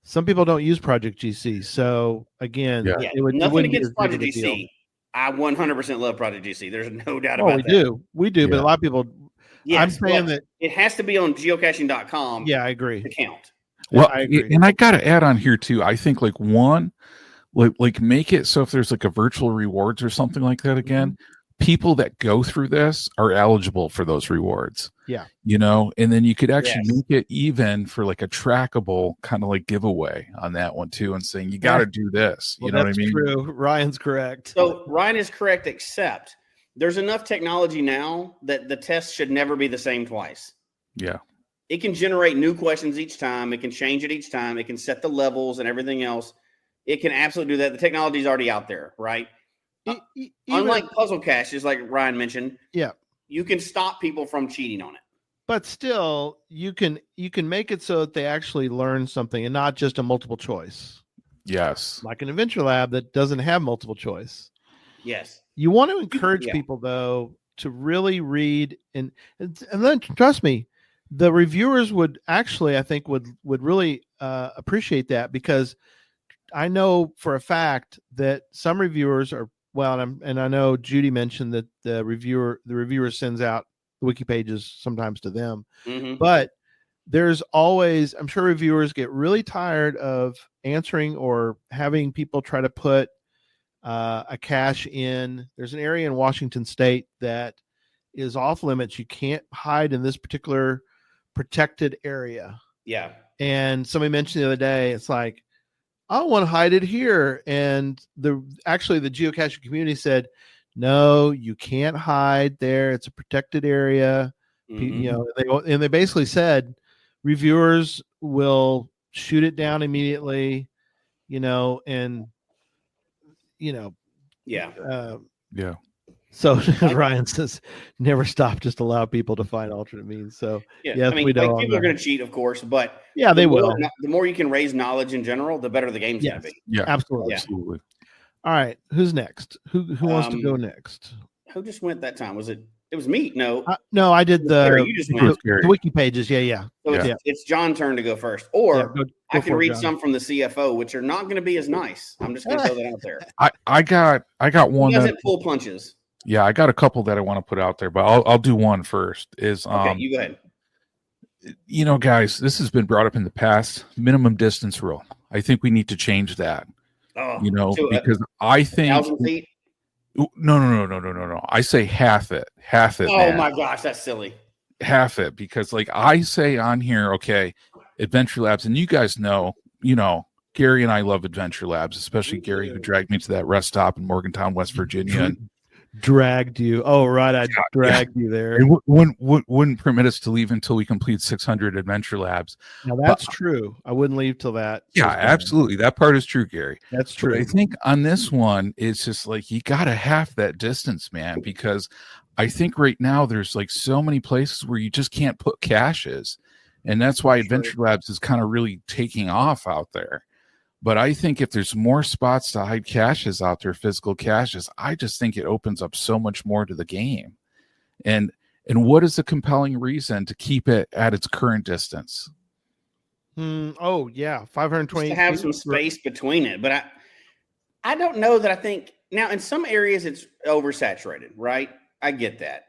some people don't use Project GC. So again, nothing against Project GC. I 100% love Project GC. There's no doubt about that. We do, but a lot of people. Yes, I'm saying that it has to be on geocaching.com. Yeah, I agree. To count. Well, I agree. and I got to add on here too. I think like one, like make it so if there's like a virtual rewards or something like that again, people that go through this are eligible for those rewards. Yeah. And then you could actually make it even for like a trackable kind of like giveaway on that one too, and saying you got to do this. You know what I mean? True. Ryan's correct. So Ryan is correct, except there's enough technology now that the test should never be the same twice. Yeah. It can generate new questions each time. It can change it each time. It can set the levels and everything else. It can absolutely do that. The technology is already out there, right? Unlike puzzle caches, like Ryan mentioned, you can stop people from cheating on it. But still, you can make it so that they actually learn something and not just a multiple choice. Yes. Like an adventure lab that doesn't have multiple choice. Yes. You want to encourage people, though, to really read and then trust me, the reviewers would actually, I think, would really appreciate that, because I know for a fact that some reviewers are and I know Judy mentioned that the reviewer sends out the wiki pages sometimes to them, but there's always, I'm sure reviewers get really tired of answering or having people try to put a cache in. There's an area in Washington State that is off limits. You can't hide in this particular protected area. Yeah. And somebody mentioned the other day, it's like, I want to hide it here. And the geocaching community said, no, you can't hide there. It's a protected area. They basically said reviewers will shoot it down immediately, and yeah. So Ryan says, never stop, just allow people to find alternate means. So yes, I mean, people are going to cheat, of course, but they will. The more you can raise knowledge in general, the better the game's going to be. Yeah, absolutely. Absolutely. All right, who's next? Who wants to go next? Who just went that time? Was it? It was me. No, no, I did you just went. The wiki pages. Yeah. So it's John's turn to go first, or I can read some from the CFO, which are not going to be as nice. I'm just going to throw that out there. I got one. He doesn't pull punches. Yeah, I got a couple that I want to put out there, but I'll do one first. Okay, you go ahead. Guys, this has been brought up in the past. Minimum distance rule. I think we need to change that. Because I think 1,000 feet. No. I say half it. Oh man. My gosh, that's silly. Half it, because like I say on here, okay, Adventure Labs, and you guys know, Gary and I love Adventure Labs, especially Gary, who dragged me to that rest stop in Morgantown, West Virginia. And dragged you. Oh, right. I dragged you there. And wouldn't permit us to leave until we complete 600 Adventure Labs. Now, that's true. I wouldn't leave till that. Yeah, absolutely. That part is true, Gary. That's true. But I think on this one, it's just like you got to half that distance, man, because I think right now there's like so many places where you just can't put caches. And that's why Adventure Labs is kind of really taking off out there. But I think if there's more spots to hide caches out there, physical caches, I just think it opens up so much more to the game. And what is the compelling reason to keep it at its current distance? 520. To have some space between it. But I don't know that I think now in some areas it's oversaturated, right? I get that.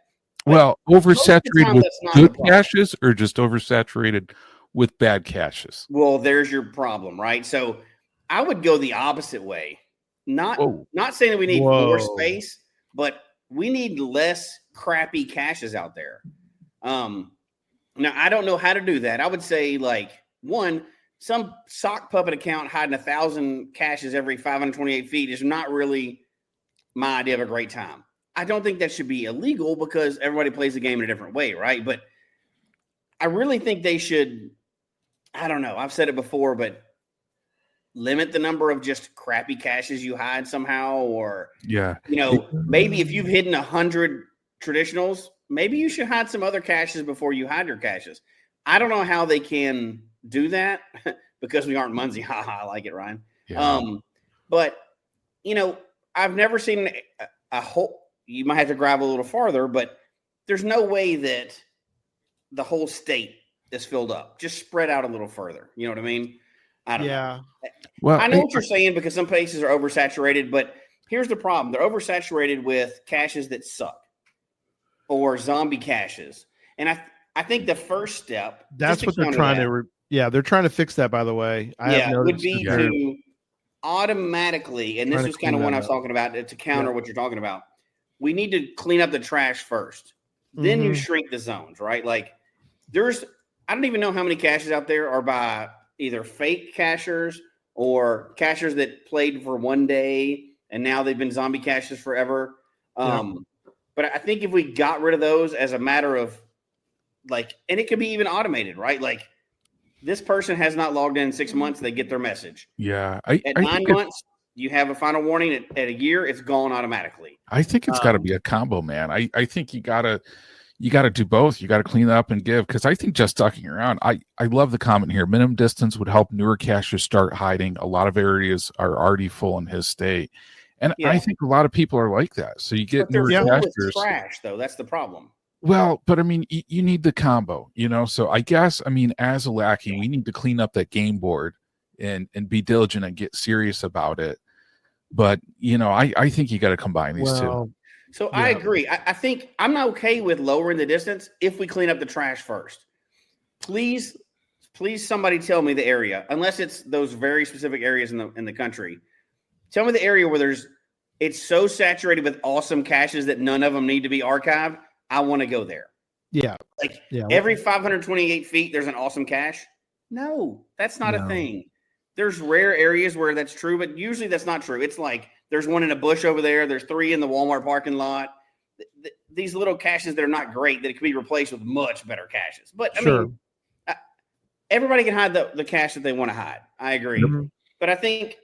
But well, oversaturated with good caches or just oversaturated with bad caches? Well, there's your problem, right? So I would go the opposite way. Not saying that we need more space, but we need less crappy caches out there. Now I don't know how to do that. I would say some sock puppet account hiding 1,000 caches every 528 feet is not really my idea of a great time. I don't think that should be illegal because everybody plays the game in a different way, right? But I really think they should, I don't know, I've said it before, but limit the number of just crappy caches you hide somehow, or maybe if you've hidden 100 traditionals, maybe you should hide some other caches before you hide your caches. I don't know how they can do that because we aren't Muncie. I like it, Ryan. Yeah. But I've never seen a whole. You might have to grab a little farther, but there's no way that the whole state is filled up. Just spread out a little further. You know what I mean? I don't know. Well, I know what you're saying because some places are oversaturated, but here's the problem. They're oversaturated with caches that suck or zombie caches. And I think the first step, That's what they're trying to. They're trying to fix that. By the way, would be to automatically, and this was kind of what I was talking about to counter what you're talking about. We need to clean up the trash first, then you shrink the zones, right? Like I don't even know how many caches out there are by either fake cachers or cachers that played for one day and now they've been zombie caches forever. But I think if we got rid of those as a matter of like, and it could be even automated, right? Like this person has not logged in 6 months, they get their message. Yeah. At 9 months, you have a final warning. At a year, it's gone automatically. I think it's got to be a combo, man. I think you gotta do both. You got to clean up and give, because I think just ducking around. I love the comment here. Minimum distance would help newer caches start hiding. A lot of areas are already full in his state, and I think a lot of people are like that. So you get newer cachers. Trash though, that's the problem. Well, but I mean, you need the combo, So I guess, I mean, as a Lackey, we need to clean up that game board and be diligent and get serious about it. But I think you got to combine these two. So I agree. I think I'm okay with lowering the distance if we clean up the trash first. Please, somebody tell me the area, unless it's those very specific areas in the country. Tell me the area where it's so saturated with awesome caches that none of them need to be archived. I want to go there. Yeah. Every 528 feet, there's an awesome cache. No, that's not a thing. There's rare areas where that's true, but usually that's not true. It's like there's one in a bush over there. There's 3 in the Walmart parking lot. These little caches that are not great, that it could be replaced with much better caches. But I mean, everybody can hide the cache that they want to hide. I agree. But I think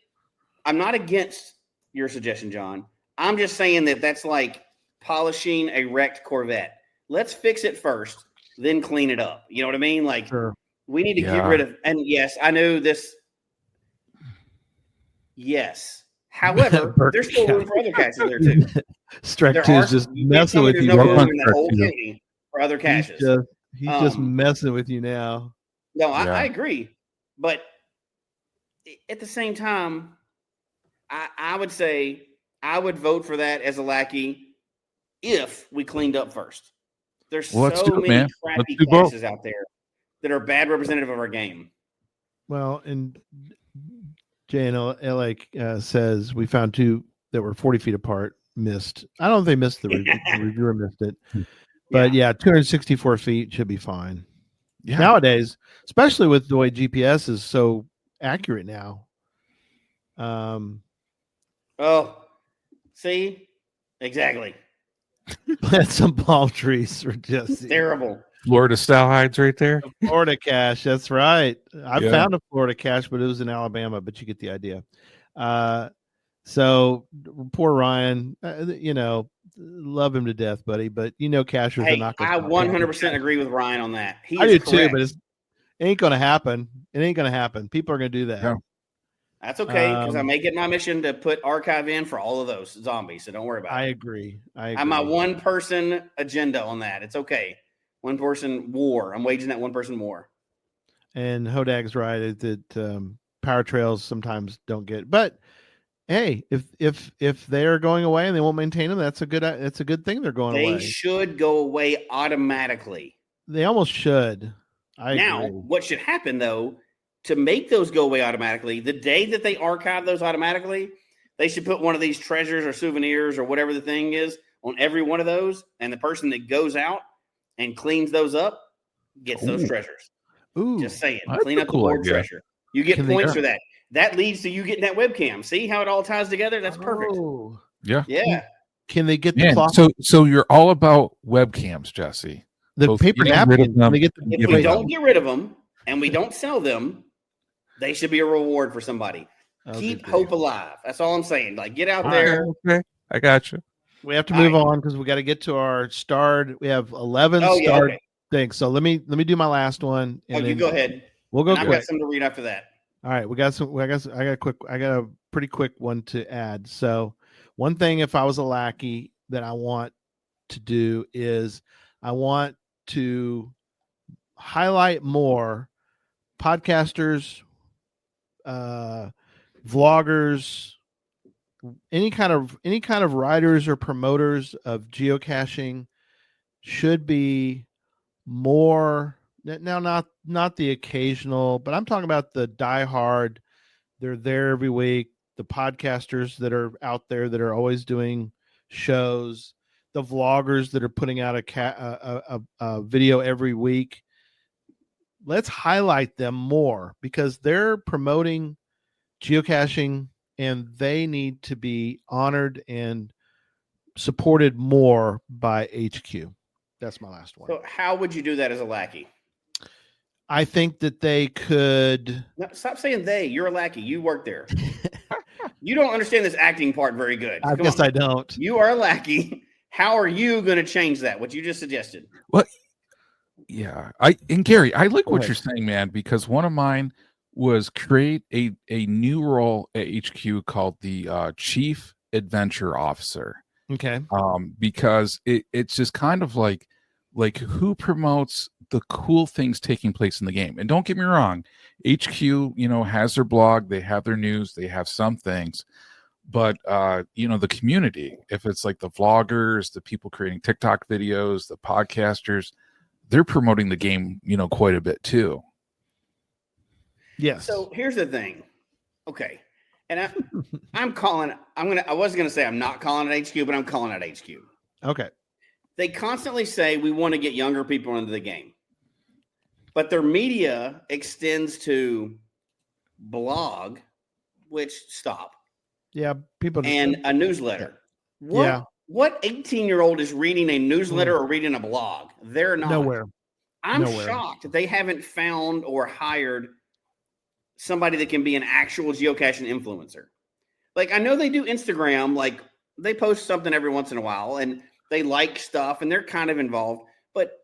I'm not against your suggestion, John. I'm just saying that's like polishing a wrecked Corvette. Let's fix it first, then clean it up. You know what I mean? Like we need to get rid of, and yes, I know this. Yes. However, there's still room for other caches there too. Strike 2 is just messing with you. No room in that whole county for other caches. He's just messing with you now. No, I agree. But at the same time, I would say I would vote for that as a Lackey if we cleaned up first. There's so many crappy caches out there that are bad representative of our game. Well, and JNL says we found 2 that were 40 feet apart, missed. I don't think they missed the reviewer missed it. But 264 feet should be fine. Yeah. Nowadays, especially with the way GPS is so accurate now. See? Exactly. Plant some palm trees for Jesse. Terrible. Florida style hides right there. Florida cache. That's right. I found a Florida cache, but it was in Alabama, but you get the idea. So poor Ryan, love him to death, buddy, but cachers are not going to. I 100% agree with Ryan on that. I do too, but it ain't going to happen. It ain't going to happen. People are going to do that. Yeah. That's okay, because I make it my mission to put archive in for all of those zombies, so don't worry about it. I agree. I'm my one-person agenda on that. It's okay. One-person war. I'm waging that one-person war. And Hodag's right that power trails sometimes don't get. But hey, if they are going away and they won't maintain them, that's a good thing. They're going away. They should go away automatically. They almost should. Now, what should happen though? To make those go away automatically, the day that they archive those automatically, they should put one of these treasures or souvenirs or whatever the thing is on every one of those. And the person that goes out and cleans those up gets those treasures. Just saying. Clean up the board treasure. You get points for that. That leads to you getting that webcam. See how it all ties together? That's perfect. Yeah. Yeah. Can they get the clock? So you're all about webcams, Jesse. The paper napkins. If we don't get rid of them and we don't sell them, they should be a reward for somebody. Keep hope alive. That's all I'm saying. Like, get out there. Okay. I got you. We have to move on because we got to get to our starred. We have 11 starred things. So let me do my last one. And you go ahead. We'll go quick. I've got something to read after that. All right, I got a pretty quick one to add. So one thing, if I was a Lackey, that I want to do is I want to highlight more podcasters, vloggers, any kind of writers or promoters of geocaching should be more now, not the occasional, but I'm talking about the diehard. They're there every week. The podcasters that are out there that are always doing shows, the vloggers that are putting out a video every week. Let's highlight them more because they're promoting geocaching and they need to be honored and supported more by HQ. That's my last one. So how would you do that as a Lackey? I think that they could. No, stop saying they. You're a Lackey. You work there. You don't understand this acting part very good. I guess I don't. You are a Lackey. How are you going to change that? What you just suggested? Well, yeah. Gary, I like what you're saying, man, because one of mine was create a new role at HQ called the Chief Adventure Officer. Okay. Because it's just kind of like who promotes the cool things taking place in the game. And don't get me wrong, HQ, has their blog, they have their news, they have some things, but the community, if it's like the vloggers, the people creating TikTok videos, the podcasters, they're promoting the game, quite a bit too. Yes. So here's the thing. Okay. And I was going to say I'm not calling it HQ, but I'm calling it HQ. Okay. They constantly say we want to get younger people into the game, but their media extends to blog, which stop. Yeah. People and a newsletter. What 18-year-old is reading a newsletter or reading a blog? They're not. Nowhere. I'm shocked they haven't found or hired somebody that can be an actual geocaching influencer. Like, I know they do Instagram, like they post something every once in a while and they like stuff and they're kind of involved, but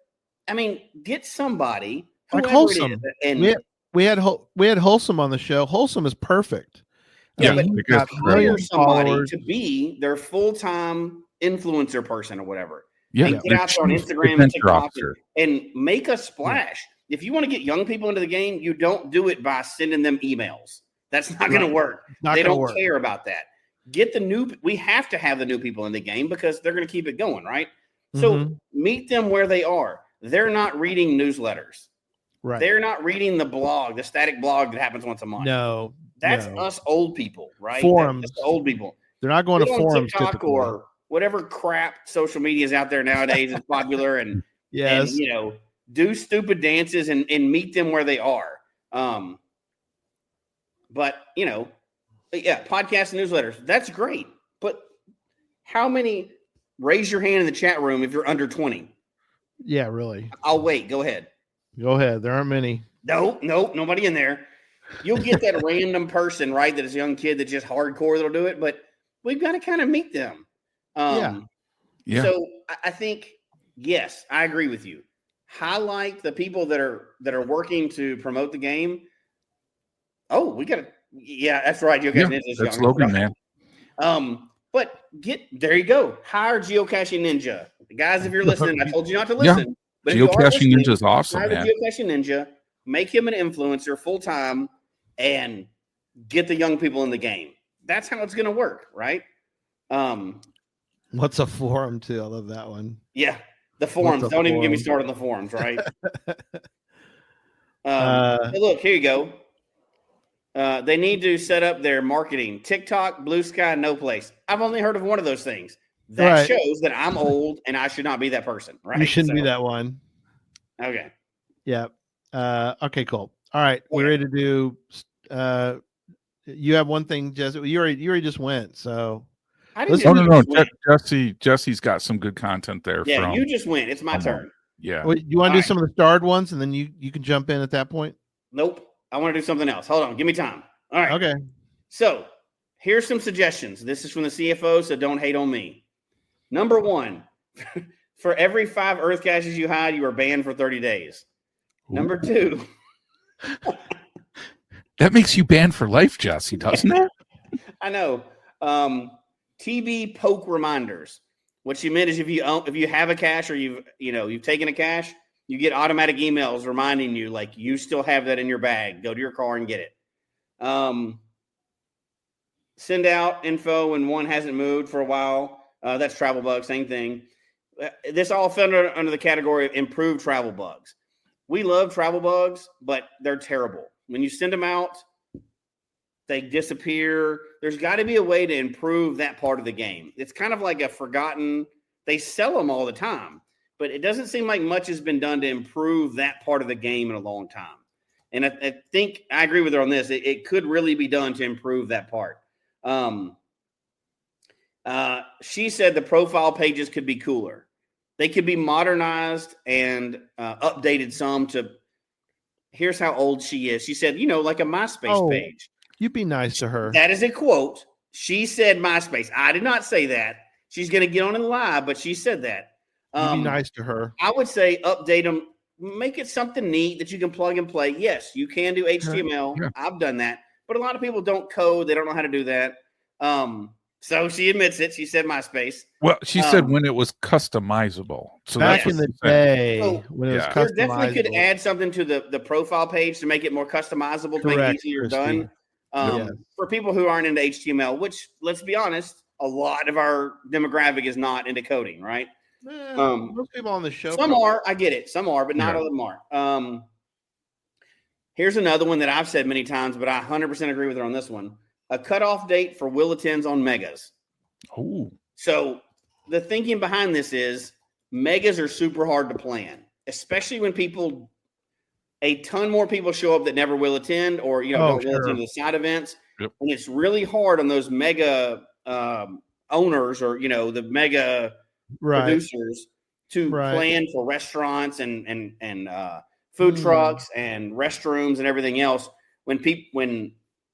I mean, get somebody like Wholesome. And we had Wholesome on the show. Wholesome is perfect. Yeah, but hire somebody to be their full-time influencer person or whatever. Yeah, and get out there on Instagram and TikTok and make a splash. Yeah. If you want to get young people into the game, you don't do it by sending them emails. That's not going to work. They don't care about that. We have to have the new people in the game because they're going to keep it going, right? So meet them where they are. They're not reading newsletters. Right. They're not reading the blog, the static blog that happens once a month. No. That's us old people, right? Forums. That's the old people. They're not going to forums TikTok typically. Or whatever crap social media is out there nowadays is popular and yes. And, do stupid dances and meet them where they are. But podcasts and newsletters, that's great. But how many? Raise your hand in the chat room if you're under 20. Yeah, really. I'll wait. Go ahead. Go ahead. There aren't many. No, nobody in there. You'll get that random person, right? That is a young kid that's just hardcore that'll do it, but we've got to kind of meet them. Yeah. So I think, yes, I agree with you. Highlight the people that are working to promote the game. Oh, we got to. Yeah, that's right. Geocaching Ninja. That's Logan, man. But there you go. Hire Geocaching Ninja. Guys, if you're listening, I told you not to listen. Yeah. But Geocaching Ninja is awesome, hire man. the Geocaching Ninja, make him an influencer full time, and get the young people in the game. That's how it's going to work, right? What's a forum too? I love that one. Yeah, the forums. Don't even get me started on the forums, right? Hey, look, here you go. They need to set up their marketing. TikTok, Blue Sky, no place. I've only heard of one of those things. That shows that I'm old and I should not be that person, right? You shouldn't be that one. Okay. Yeah. Okay, cool. All right. We're ready to do you have one thing, Jesse. You already just went, so no. Jesse's got some good content there. Yeah, you just went. It's my turn. Yeah. Well, you want to do some of the starred ones and then you can jump in at that point? Nope. I want to do something else. Hold on. Give me time. All right. Okay. So here's some suggestions. This is from the CFO, so don't hate on me. Number 1, for every 5 Earth caches you hide, you are banned for 30 days. Ooh. Number 2. That makes you banned for life, Jesse, doesn't it? I know. TB poke reminders. What she meant is if you have a cache or you've taken a cache, you get automatic emails reminding you like you still have that in your bag. Go to your car and get it. Send out info when one hasn't moved for a while. That's travel bug, same thing. this all fell under the category of improved travel bugs. We love travel bugs, but they're terrible. When you send them out, they disappear. There's got to be a way to improve that part of the game. It's kind of like a forgotten. They sell them all the time, but it doesn't seem like much has been done to improve that part of the game in a long time. And I think I agree with her on this. It could really be done to improve that part. She said the profile pages could be cooler. They could be modernized and updated some to. Here's how old she is. She said, like a MySpace page. You be nice to her. That is a quote. She said MySpace. I did not say that. She's going to get on and lie, but she said that. You be nice to her. I would say update them. Make it something neat that you can plug and play. Yes, you can do HTML. Yeah. I've done that. But a lot of people don't code. They don't know how to do that. So she admits it. She said MySpace. Well, she said when it was customizable. So back in the day, when it was customizable. There definitely could add something to the profile page to make it more customizable, to make it easier done. For people who aren't into HTML, which, let's be honest, a lot of our demographic is not into coding, right? Most people on the show. Some are. I get it. Some are, but not all of them are. Here's another one that I've said many times, but I 100% agree with her on this one. A cutoff date for Will-attends on megas. Oh. So the thinking behind this is megas are super hard to plan, especially when a ton more people show up that never will attend or, don't will attend the side events. Yep. And it's really hard on those mega owners or, the mega producers to plan for restaurants and food trucks and restrooms and everything else. When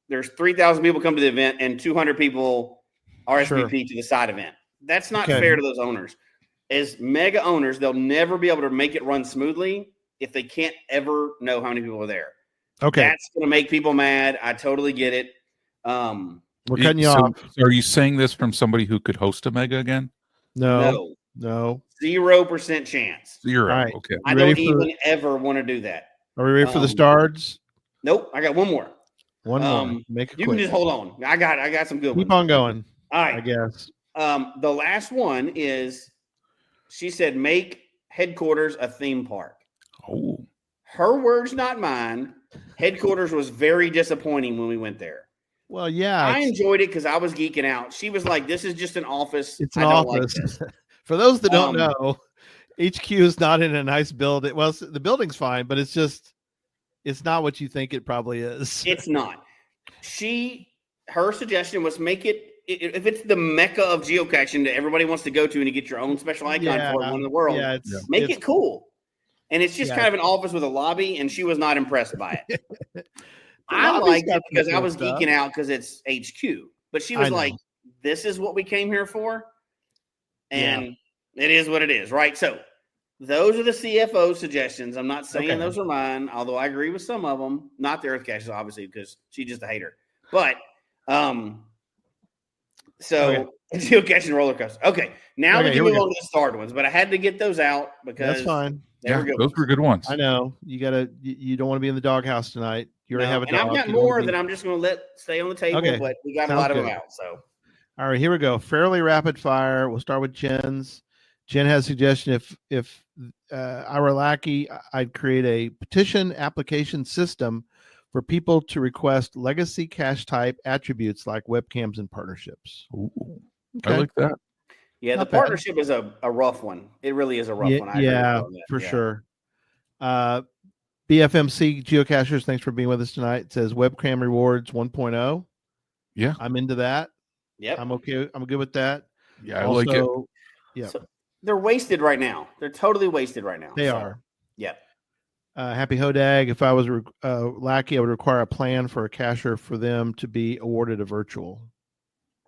there's 3,000 people come to the event and 200 people RSVP to the side event. That's not fair to those owners. As mega owners, they'll never be able to make it run smoothly if they can't ever know how many people are there. Okay. That's going to make people mad. I totally get it. We're cutting you off. So are you saying this from somebody who could host a mega again? No. 0% chance. Zero. Right. Okay. I don't even ever want to do that. Are we ready for the starts? Nope. I got one more. One more. Make it quick. You can just hold on. I got some good ones. Keep on going. All right. I guess. The last one is, she said, make headquarters a theme park. Oh. Her words, not mine. Headquarters was very disappointing when we went there. Well, yeah. I enjoyed it because I was geeking out. She was like, this is just an office. It's an office. Like for those that don't know, HQ is not in a nice building. Well, the building's fine, but it's not what you think it probably is. It's not. Her suggestion was make it, if it's the mecca of geocaching that everybody wants to go to and you get your own special icon for one in the world, make it cool. And it's just kind of an office with a lobby, and she was not impressed by it. I liked it because I was geeking out because it's HQ. But she was like, this is what we came here for. And it is what it is, right? So those are the CFO suggestions. I'm not saying those are mine, although I agree with some of them. Not the Earth Caches, obviously, because she's just a hater. But geocaching roller coaster. Okay, now we can move on to the starred ones, but I had to get those out because that's fine. Those were good ones. I know you don't want to be in the doghouse tonight. You already have a dog. And I've got more that I'm just going to let stay on the table, but we got a lot of them out. So, all right, here we go. Fairly rapid fire. We'll start with Jen's. Jen has a suggestion. If I were Lackey, I'd create a petition application system for people to request legacy cache type attributes like webcams and partnerships. Ooh, I like that. Yeah, the partnership is a rough one. It really is a rough one. For sure. BFMC Geocachers, thanks for being with us tonight. It says webcam rewards 1.0. Yeah. I'm into that. Yep. I'm okay. I'm good with that. Yeah, I like it. Yeah. So they're wasted right now. They're totally wasted right now. They are. Yep. Happy Hodag. If I was Lackey, I would require a plan for a cacher for them to be awarded a virtual.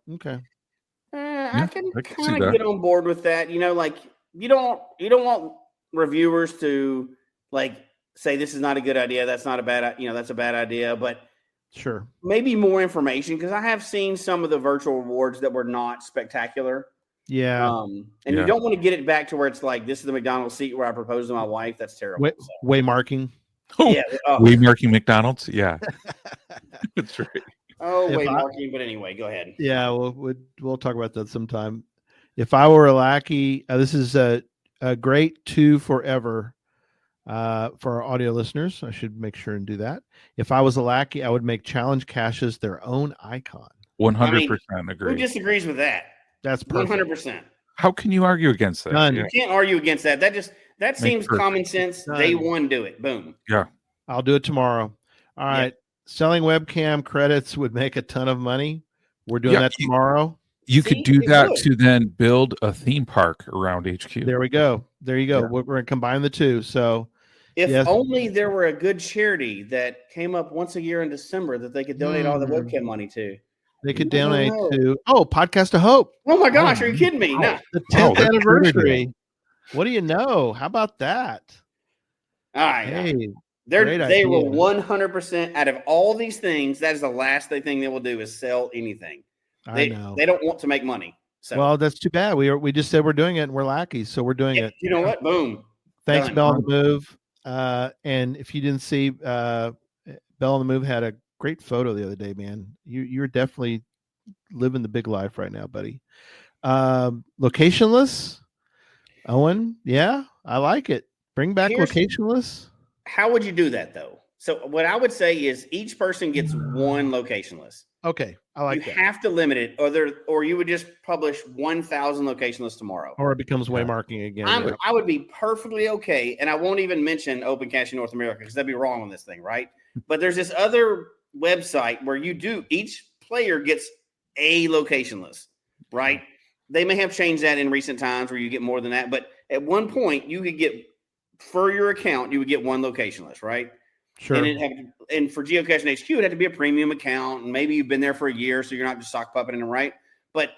Okay. I can kind of get on board with that. You don't want reviewers to say this is not a good idea. That's not a bad. That's a bad idea. But sure, maybe more information because I have seen some of the virtual rewards that were not spectacular. Yeah. You don't want to get it back to where it's like this is the McDonald's seat where I proposed to my wife. That's terrible. Way marking. Way marking McDonald's. Yeah. That's right. Way marking. But anyway, go ahead. Yeah, we'll talk about that sometime. If I were a Lackey, this is a great 2 forever for our audio listeners. I should make sure and do that. If I was a Lackey, I would make challenge caches their own icon. 100% agree. Who disagrees with that? That's perfect. 100%. How can you argue against that? None. You can't argue against that. That seems perfect. common sense. Done. Day one, do it. Boom. Yeah. I'll do it tomorrow. All right. Selling webcam credits would make a ton of money. We're doing that tomorrow. You could do that to then build a theme park around HQ. There we go. There you go. Yeah. We're going to combine the two. So if only there were a good charity that came up once a year in December that they could donate all the webcam money to. They could donate to Podcast of Hope. Oh my gosh, are you kidding me? No. The 10th anniversary. What do you know? How about that? All right. Hey, they will 100% out of all these things. That is the last thing they will do is sell anything. I know. They don't want to make money. So. Well, that's too bad. We just said we're doing it, and we're Lackey, so we're doing it. You know what? Boom. Thanks, Done. Bell on the Move. And if you didn't see, Bell on the Move had a great photo the other day, man. You're definitely living the big life right now, buddy. Locationless, Owen. Yeah, I like it. Bring back locationless. How would you do that though? So what I would say is each person gets one locationless. Okay, I like that. You have to limit it, or you would just publish 1,000 locationless tomorrow. Or it becomes waymarking again. I would be perfectly okay, and I won't even mention Open Caching North America because that'd be wrong on this thing, right? But there's this other website where each player gets a locationless, right? They may have changed that in recent times where you get more than that, but at one point you could get, for your account, you would get one locationless, right? Sure. And for Geocaching HQ, it had to be a premium account, and maybe you've been there for a year, so you're not just sock puppeting them, right? But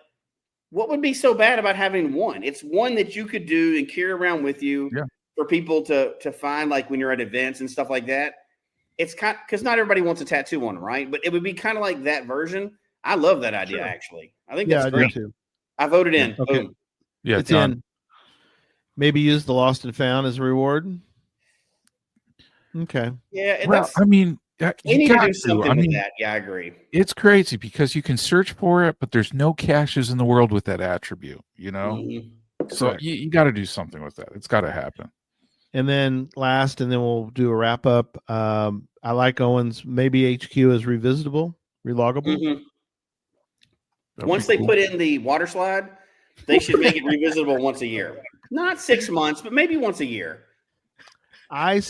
what would be so bad about having one? It's one that you could do and carry around with you for people to find, like when you're at events and stuff like that. It's because not everybody wants a tattoo on them, right? But it would be kind of like that version. I love that idea, actually. I think that's great. Do too. I voted in. Okay. Boom. Yeah, it's in. Maybe use the lost and found as a reward. Okay. Yeah. Well, I mean, you need to do something with that. Yeah, I agree. It's crazy because you can search for it, but there's no caches in the world with that attribute, you know? Mm-hmm. So you got to do something with that. It's got to happen. And then last, and then we'll do a wrap up. I like Owen's. Maybe HQ is revisitable, reloggable. Mm-hmm. Once they put in the water slide, they should make it revisitable once a year. Not 6 months, but maybe once a year. I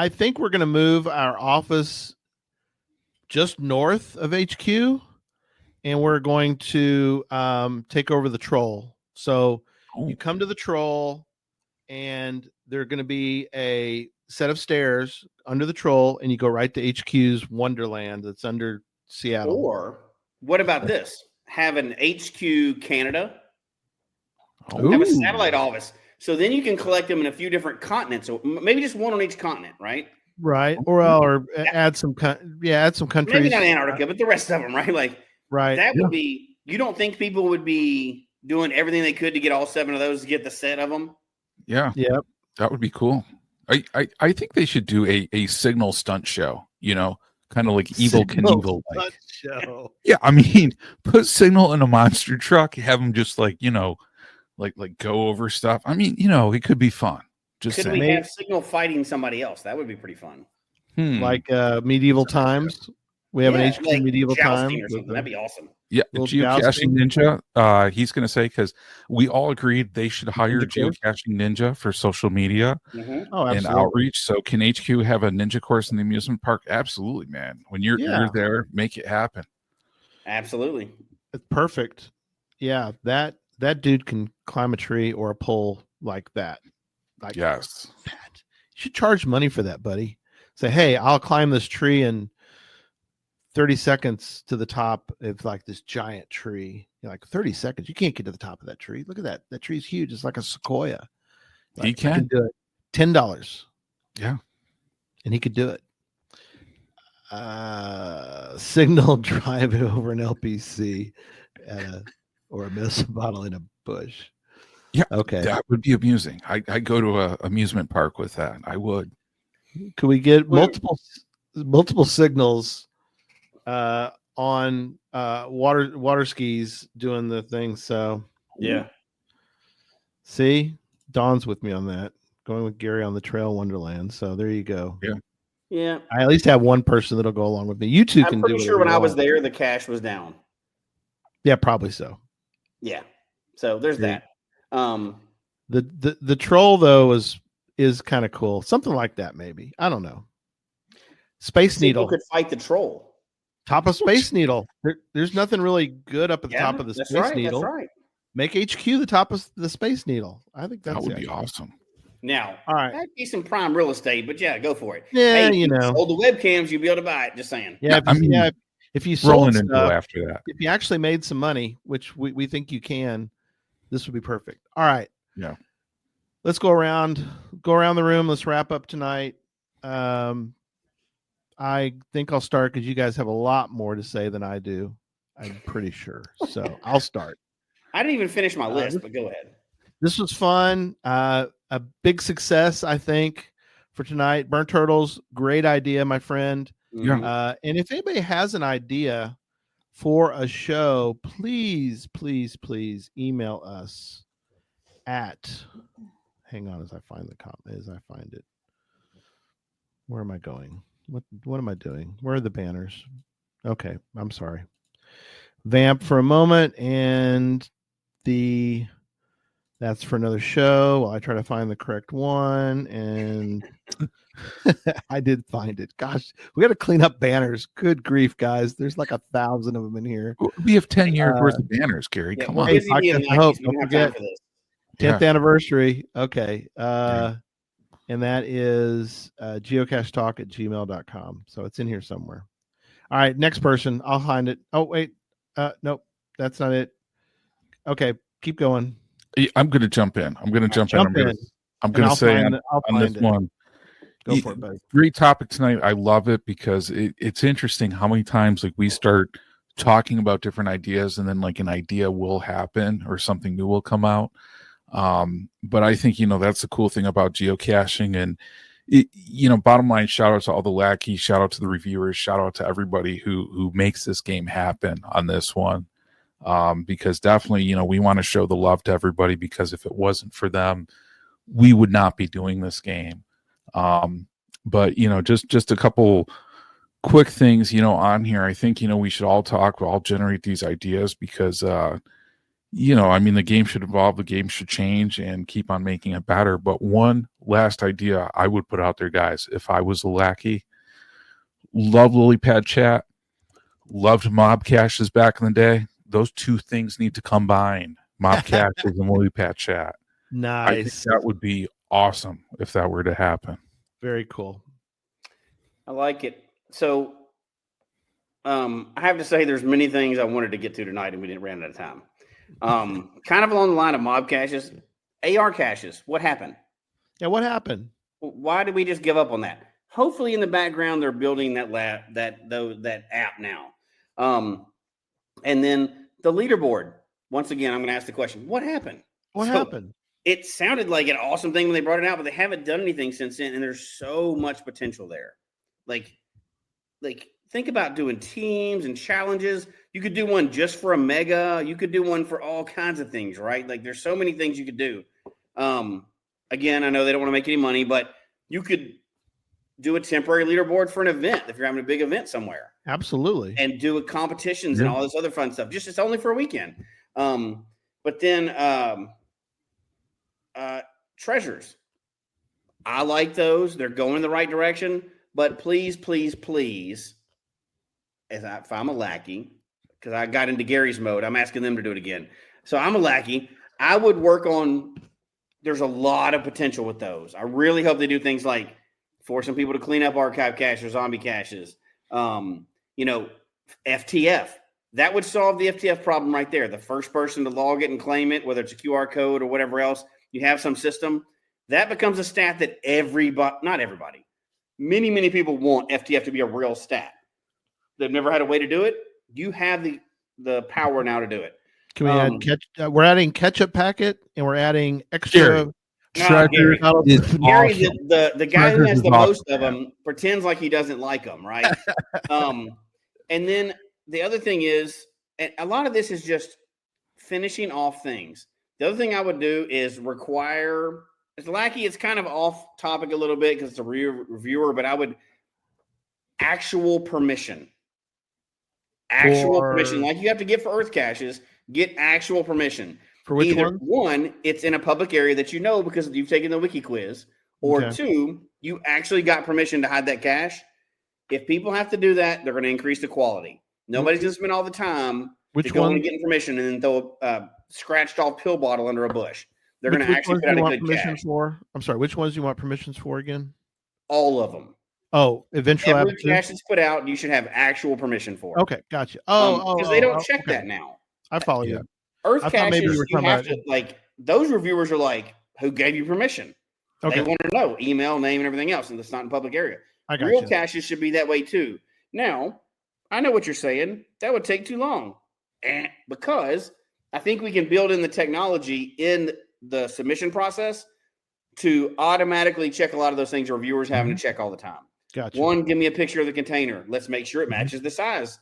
think we're going to move our office just north of HQ, and we're going to take over the Troll. So you come to the Troll, and there's going to be a set of stairs under the Troll, and you go right to HQ's Wonderland that's under Seattle. Or what about this? Have an HQ Canada. Ooh. Have a satellite office. So then you can collect them in a few different continents, or maybe just one on each continent, right? Right. Or add some countries. Maybe not Antarctica, but the rest of them, right? Like, right. That would be. You don't think people would be doing everything they could to get all 7 of those to get the set of them? Yeah. Yep. That would be cool. I think they should do a signal stunt show, you know, kind of like Evil Knievel. Like. Show. Yeah, I mean, put Signal in a monster truck, have them just like, you know, like go over stuff. I mean, you know, it could be fun. Just could we have Signal fighting somebody else? That would be pretty fun. Like medieval times. We have an HQ like medieval time. That'd be awesome. Yeah, Geocaching Ninja. He's going to say, because we all agreed they should hire Geocaching Ninja for social media and outreach. So can HQ have a ninja course in the amusement park? Absolutely, man. When you're there, make it happen. Absolutely. It's perfect. Yeah, that dude can climb a tree or a pole like that. Like yes. That. You should charge money for that, buddy. Say, hey, I'll climb this tree in 30 seconds to the top of like this giant tree. You're like 30 seconds. You can't get to the top of that tree. Look at that. That tree's huge. It's like a sequoia. Like, he can do it. $10. Yeah. And he could do it. Signal drive it over an LPC or a mist bottle in a bush. Yeah. Okay. That would be amusing. I go to a amusement park with that. I would. Could we get multiple signals on water skis doing the thing? So yeah. See, Dawn's with me on that. Going with Gary on the Trail Wonderland. So there you go. Yeah. I at least have one person that'll go along with me. You two I'm can do pretty whatever sure when you I was want. there, the cache was down. Yeah, probably so. Yeah. So there's that. The troll though is kind of cool. Something like that, maybe. I don't know. Space Needle could fight the troll. Top of Space Needle. There's nothing really good up at the top of the Space Needle. That's right. Make HQ the top of the Space Needle. I think that would be awesome. Now, all right, that'd be some prime real estate, but yeah, go for it. Yeah, hey, you know, sold the webcams, you'll be able to buy it. Just saying. Yeah, if you sold rolling stuff, into after that, if you actually made some money, which we think you can, this would be perfect. All right, yeah. Let's go around the room. Let's wrap up tonight. I think I'll start because you guys have a lot more to say than I do. I'm pretty sure. So I'll start. I didn't even finish my list, but go ahead. This was fun. A big success, I think, for tonight. Burnt Turtles, great idea, my friend. Yeah. And if anybody has an idea for a show, please email us at. Hang on, as I find it. Where am I going? What am I doing? Where are the banners? Okay, I'm sorry. Vamp for a moment, and that's for another show. While I try to find the correct one, and I did find it. Gosh, we got to clean up banners. Good grief, guys! There's like 1,000 of them in here. We have 10 years worth of banners, Gary. Come on. Hey, don't forget 10th anniversary. Okay. And that is geocachetalk@gmail.com. So it's in here somewhere. All right, next person. I'll find it. Oh, wait. Nope, that's not it. Okay, keep going. I'm going to jump in. I'm going to say on this one. Go for it, buddy. Great topic tonight. I love it because it's interesting how many times like we start talking about different ideas and then like an idea will happen or something new will come out. But I think, that's the cool thing about geocaching and, bottom line, shout out to all the Lackey, shout out to the reviewers, shout out to everybody who makes this game happen on this one. Because definitely, we want to show the love to everybody because if it wasn't for them, we would not be doing this game. But, just a couple quick things, on here. I think, we should all talk, we'll all generate these ideas because, the game should evolve, the game should change and keep on making it better. But one last idea I would put out there, guys, if I was a Lackey, love lily pad chat, loved mob caches back in the day. Those two things need to combine, mob caches and lily pad chat. Nice. I think that would be awesome if that were to happen. Very cool. I like it. So I have to say there's many things I wanted to get to tonight and we didn't run out of time. Kind of along the line of mob caches, AR caches. What happened? Yeah, what happened? Why did we just give up on that? Hopefully, in the background, they're building that app now. And then the leaderboard. Once again, I'm going to ask the question: what happened? What happened? It sounded like an awesome thing when they brought it out, but they haven't done anything since then. And there's so much potential there. Like think about doing teams and challenges. You could do one just for a mega. You could do one for all kinds of things, right? Like there's so many things you could do. Again, I know they don't want to make any money, but you could do a temporary leaderboard for an event if you're having a big event somewhere. Absolutely. And do competitions and all this other fun stuff. Just it's only for a weekend. But then treasures. I like those. They're going in the right direction. But please, if I'm a Lackey, because I got into Gary's mode, I'm asking them to do it again. So I'm a Lackey. I would work on, there's a lot of potential with those. I really hope they do things like forcing people to clean up archive caches or zombie caches. FTF. That would solve the FTF problem right there. The first person to log it and claim it, whether it's a QR code or whatever else, you have some system. That becomes a stat that not everybody, many people want FTF to be a real stat. They've never had a way to do it. You have the power now to do it. Can we add we're adding ketchup packet and we're adding extra Gary, awesome. the guy who has the most of them pretends like he doesn't like them, right? And then the other thing is, and a lot of this is just finishing off things. The other thing I would do is require. It's Lackey. It's kind of off topic a little bit because it's a reviewer, but I would actual permission. Actual permission, like you have to get for Earth caches, get actual permission. For which Either one, it's in a public area that you know because you've taken the wiki quiz, or two, you actually got permission to hide that cache. If people have to do that, they're going to increase the quality. Nobody's going to spend all the time to go and get permission and then throw a scratched off pill bottle under a bush. They're going to actually put out a good cache. I'm sorry, which ones do you want permissions for again? All of them. Oh, eventually every cache that's put out, you should have actual permission for. Okay, gotcha. Because they don't check that now. I follow you. Earth caches, you have to like those reviewers are like, who gave you permission? Okay. They want to know email, name, and everything else, and it's not in public area. Real caches should be that way too. Now, I know what you're saying. That would take too long, because I think we can build in the technology in the submission process to automatically check a lot of those things reviewers having to check all the time. Gotcha. One, give me a picture of the container. Let's make sure it matches the size.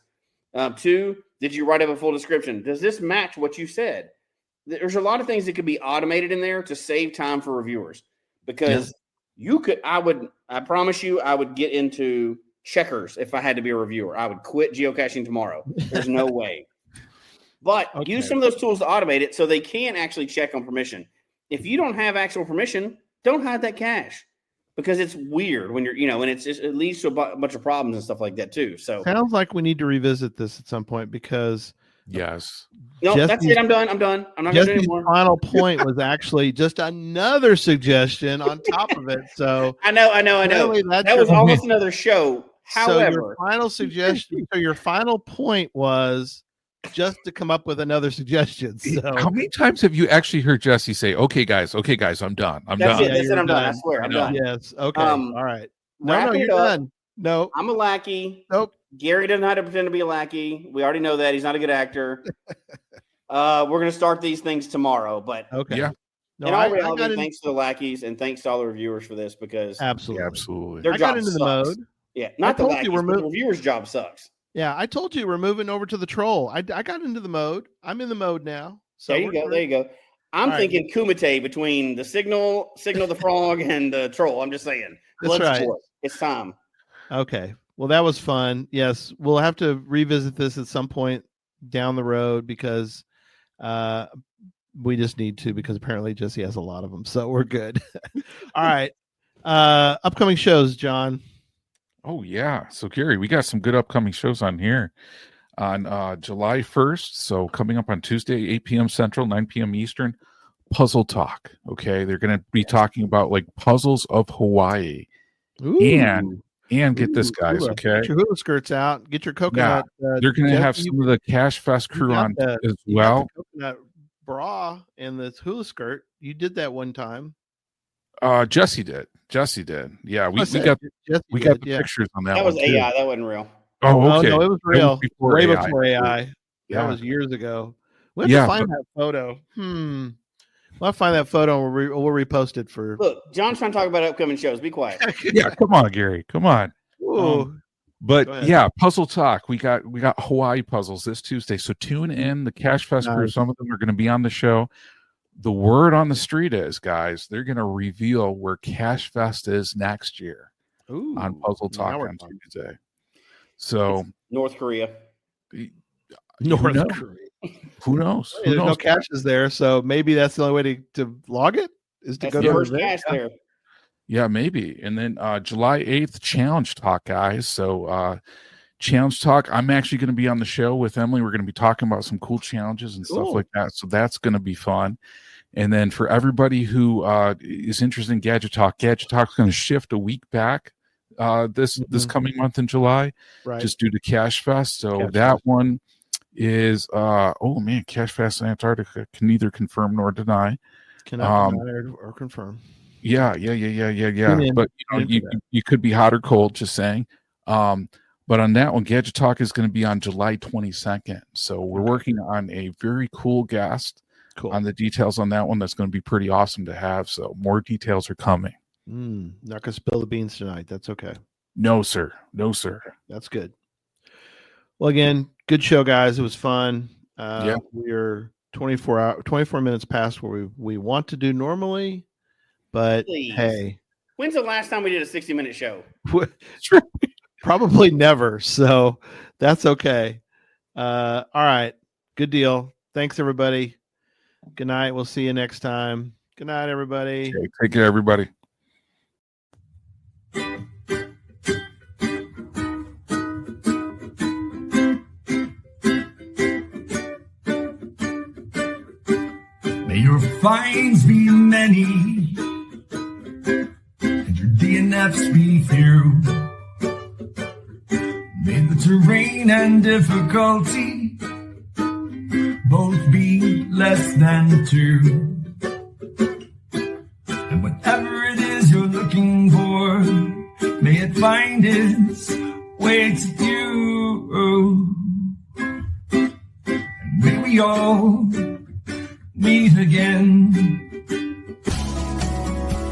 Two, did you write up a full description? Does this match what you said? There's a lot of things that could be automated in there to save time for reviewers, because I promise you, I would get into checkers if I had to be a reviewer. I would quit geocaching tomorrow. There's no way. But use some of those tools to automate it so they can actually check on permission. If you don't have actual permission, don't hide that cache, because it's weird when you're, and it leads to a bunch of problems and stuff like that too. So sounds like we need to revisit this at some point, because yes. No, that's it. I'm done. I'm not going to do anymore. Final point was actually just another suggestion on top of it. So I know. That was almost another show. However, so your final suggestion, your final point was just to come up with another suggestion. So how many times have you actually heard Jesse say, okay, guys, I'm done. I'm done. That's it. I'm done. I swear, I'm done. Yes. Okay. All right. No, you're done. No, I'm a lackey. Nope. Gary doesn't have to pretend to be a lackey. We already know that. He's not a good actor. We're going to start these things tomorrow, but okay. Yeah. No, in all reality, thanks to the lackeys and thanks to all the reviewers for this, because absolutely. Their job into sucks. the mode. Yeah, not the lackeys, but the reviewers' job sucks. Yeah, I told you we're moving over to the troll. I got into the mode. I'm in the mode now. So there you go. I'm thinking Kumite between the Signal the Frog, and the Troll. I'm just saying. That's right. It's time. Okay. Well, that was fun. Yes, we'll have to revisit this at some point down the road, because we just need to, because apparently Jesse has a lot of them. So we're good. All right. Upcoming shows, John. Oh, yeah. So, Gary, we got some good upcoming shows on here on July 1st. So, coming up on Tuesday, 8 p.m. Central, 9 p.m. Eastern, Puzzle Talk. Okay. They're going to be talking about like puzzles of Hawaii. Ooh. And get this, guys. Okay. Get your hula skirts out. Get your coconut. Yeah. They're going to have some of the Cache Fest crew on as well. Coconut bra and the hula skirt. You did that one time. Jesse did. Yeah, we got the pictures on that. That was AI. That wasn't real. Oh, okay. No, it was real. Way before AI. Yeah. That was years ago. We have to find that photo. We'll find that photo and we'll repost it for. Look, John's trying to talk about upcoming shows. Be quiet. Yeah, come on, Gary. Come on. But yeah, Puzzle Talk. We got Hawaii puzzles this Tuesday. So tune in. The Cache Fest crew. Some of them are going to be on the show. The word on the street is, guys, they're going to reveal where Cache Fest is next year on Puzzle Talk on Tuesday. So it's North Korea. North Korea. Who knows? There's no caches there, so maybe that's the only way to log it is to go to first cache there. Yeah, maybe. And then July 8th, Challenge Talk, guys. So Challenge Talk, I'm actually going to be on the show with Emily. We're going to be talking about some cool challenges and stuff like that. So that's going to be fun. And then for everybody who is interested in Gadget Talk is going to shift a week back this coming month in July, just due to Cache Fest. So one is Cache Fest in Antarctica can neither confirm nor deny. Cannot deny or confirm. Yeah. But you could be hot or cold, just saying. But on that one, Gadget Talk is going to be on July 22nd. So we're working on a very cool guest on the details on that one. That's going to be pretty awesome to have. So more details are coming. Not going to spill the beans tonight. That's okay. No, sir. That's good. Well, again, good show, guys. It was fun. We're 24 minutes past where we want to do normally, but Please. Hey, when's the last time we did a 60-minute show? Probably never. So that's okay. All right. Good deal. Thanks, everybody. Good night. We'll see you next time. Good night, everybody. Okay, take care, everybody. May your finds be many, and your DNFs be few. May the terrain and difficulty both be less than 2. And whatever it is you're looking for, may it find its way to you. And may we all meet again.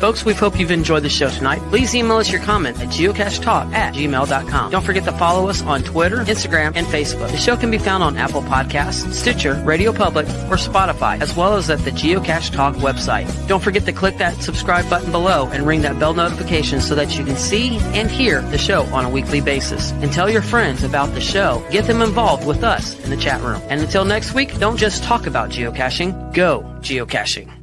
Folks, we hope you've enjoyed the show tonight. Please email us your comment at geocachetalk@gmail.com. Don't forget to follow us on Twitter, Instagram, and Facebook. The show can be found on Apple Podcasts, Stitcher, Radio Public, or Spotify, as well as at the Geocache Talk website. Don't forget to click that subscribe button below and ring that bell notification so that you can see and hear the show on a weekly basis. And tell your friends about the show. Get them involved with us in the chat room. And until next week, don't just talk about geocaching, go geocaching.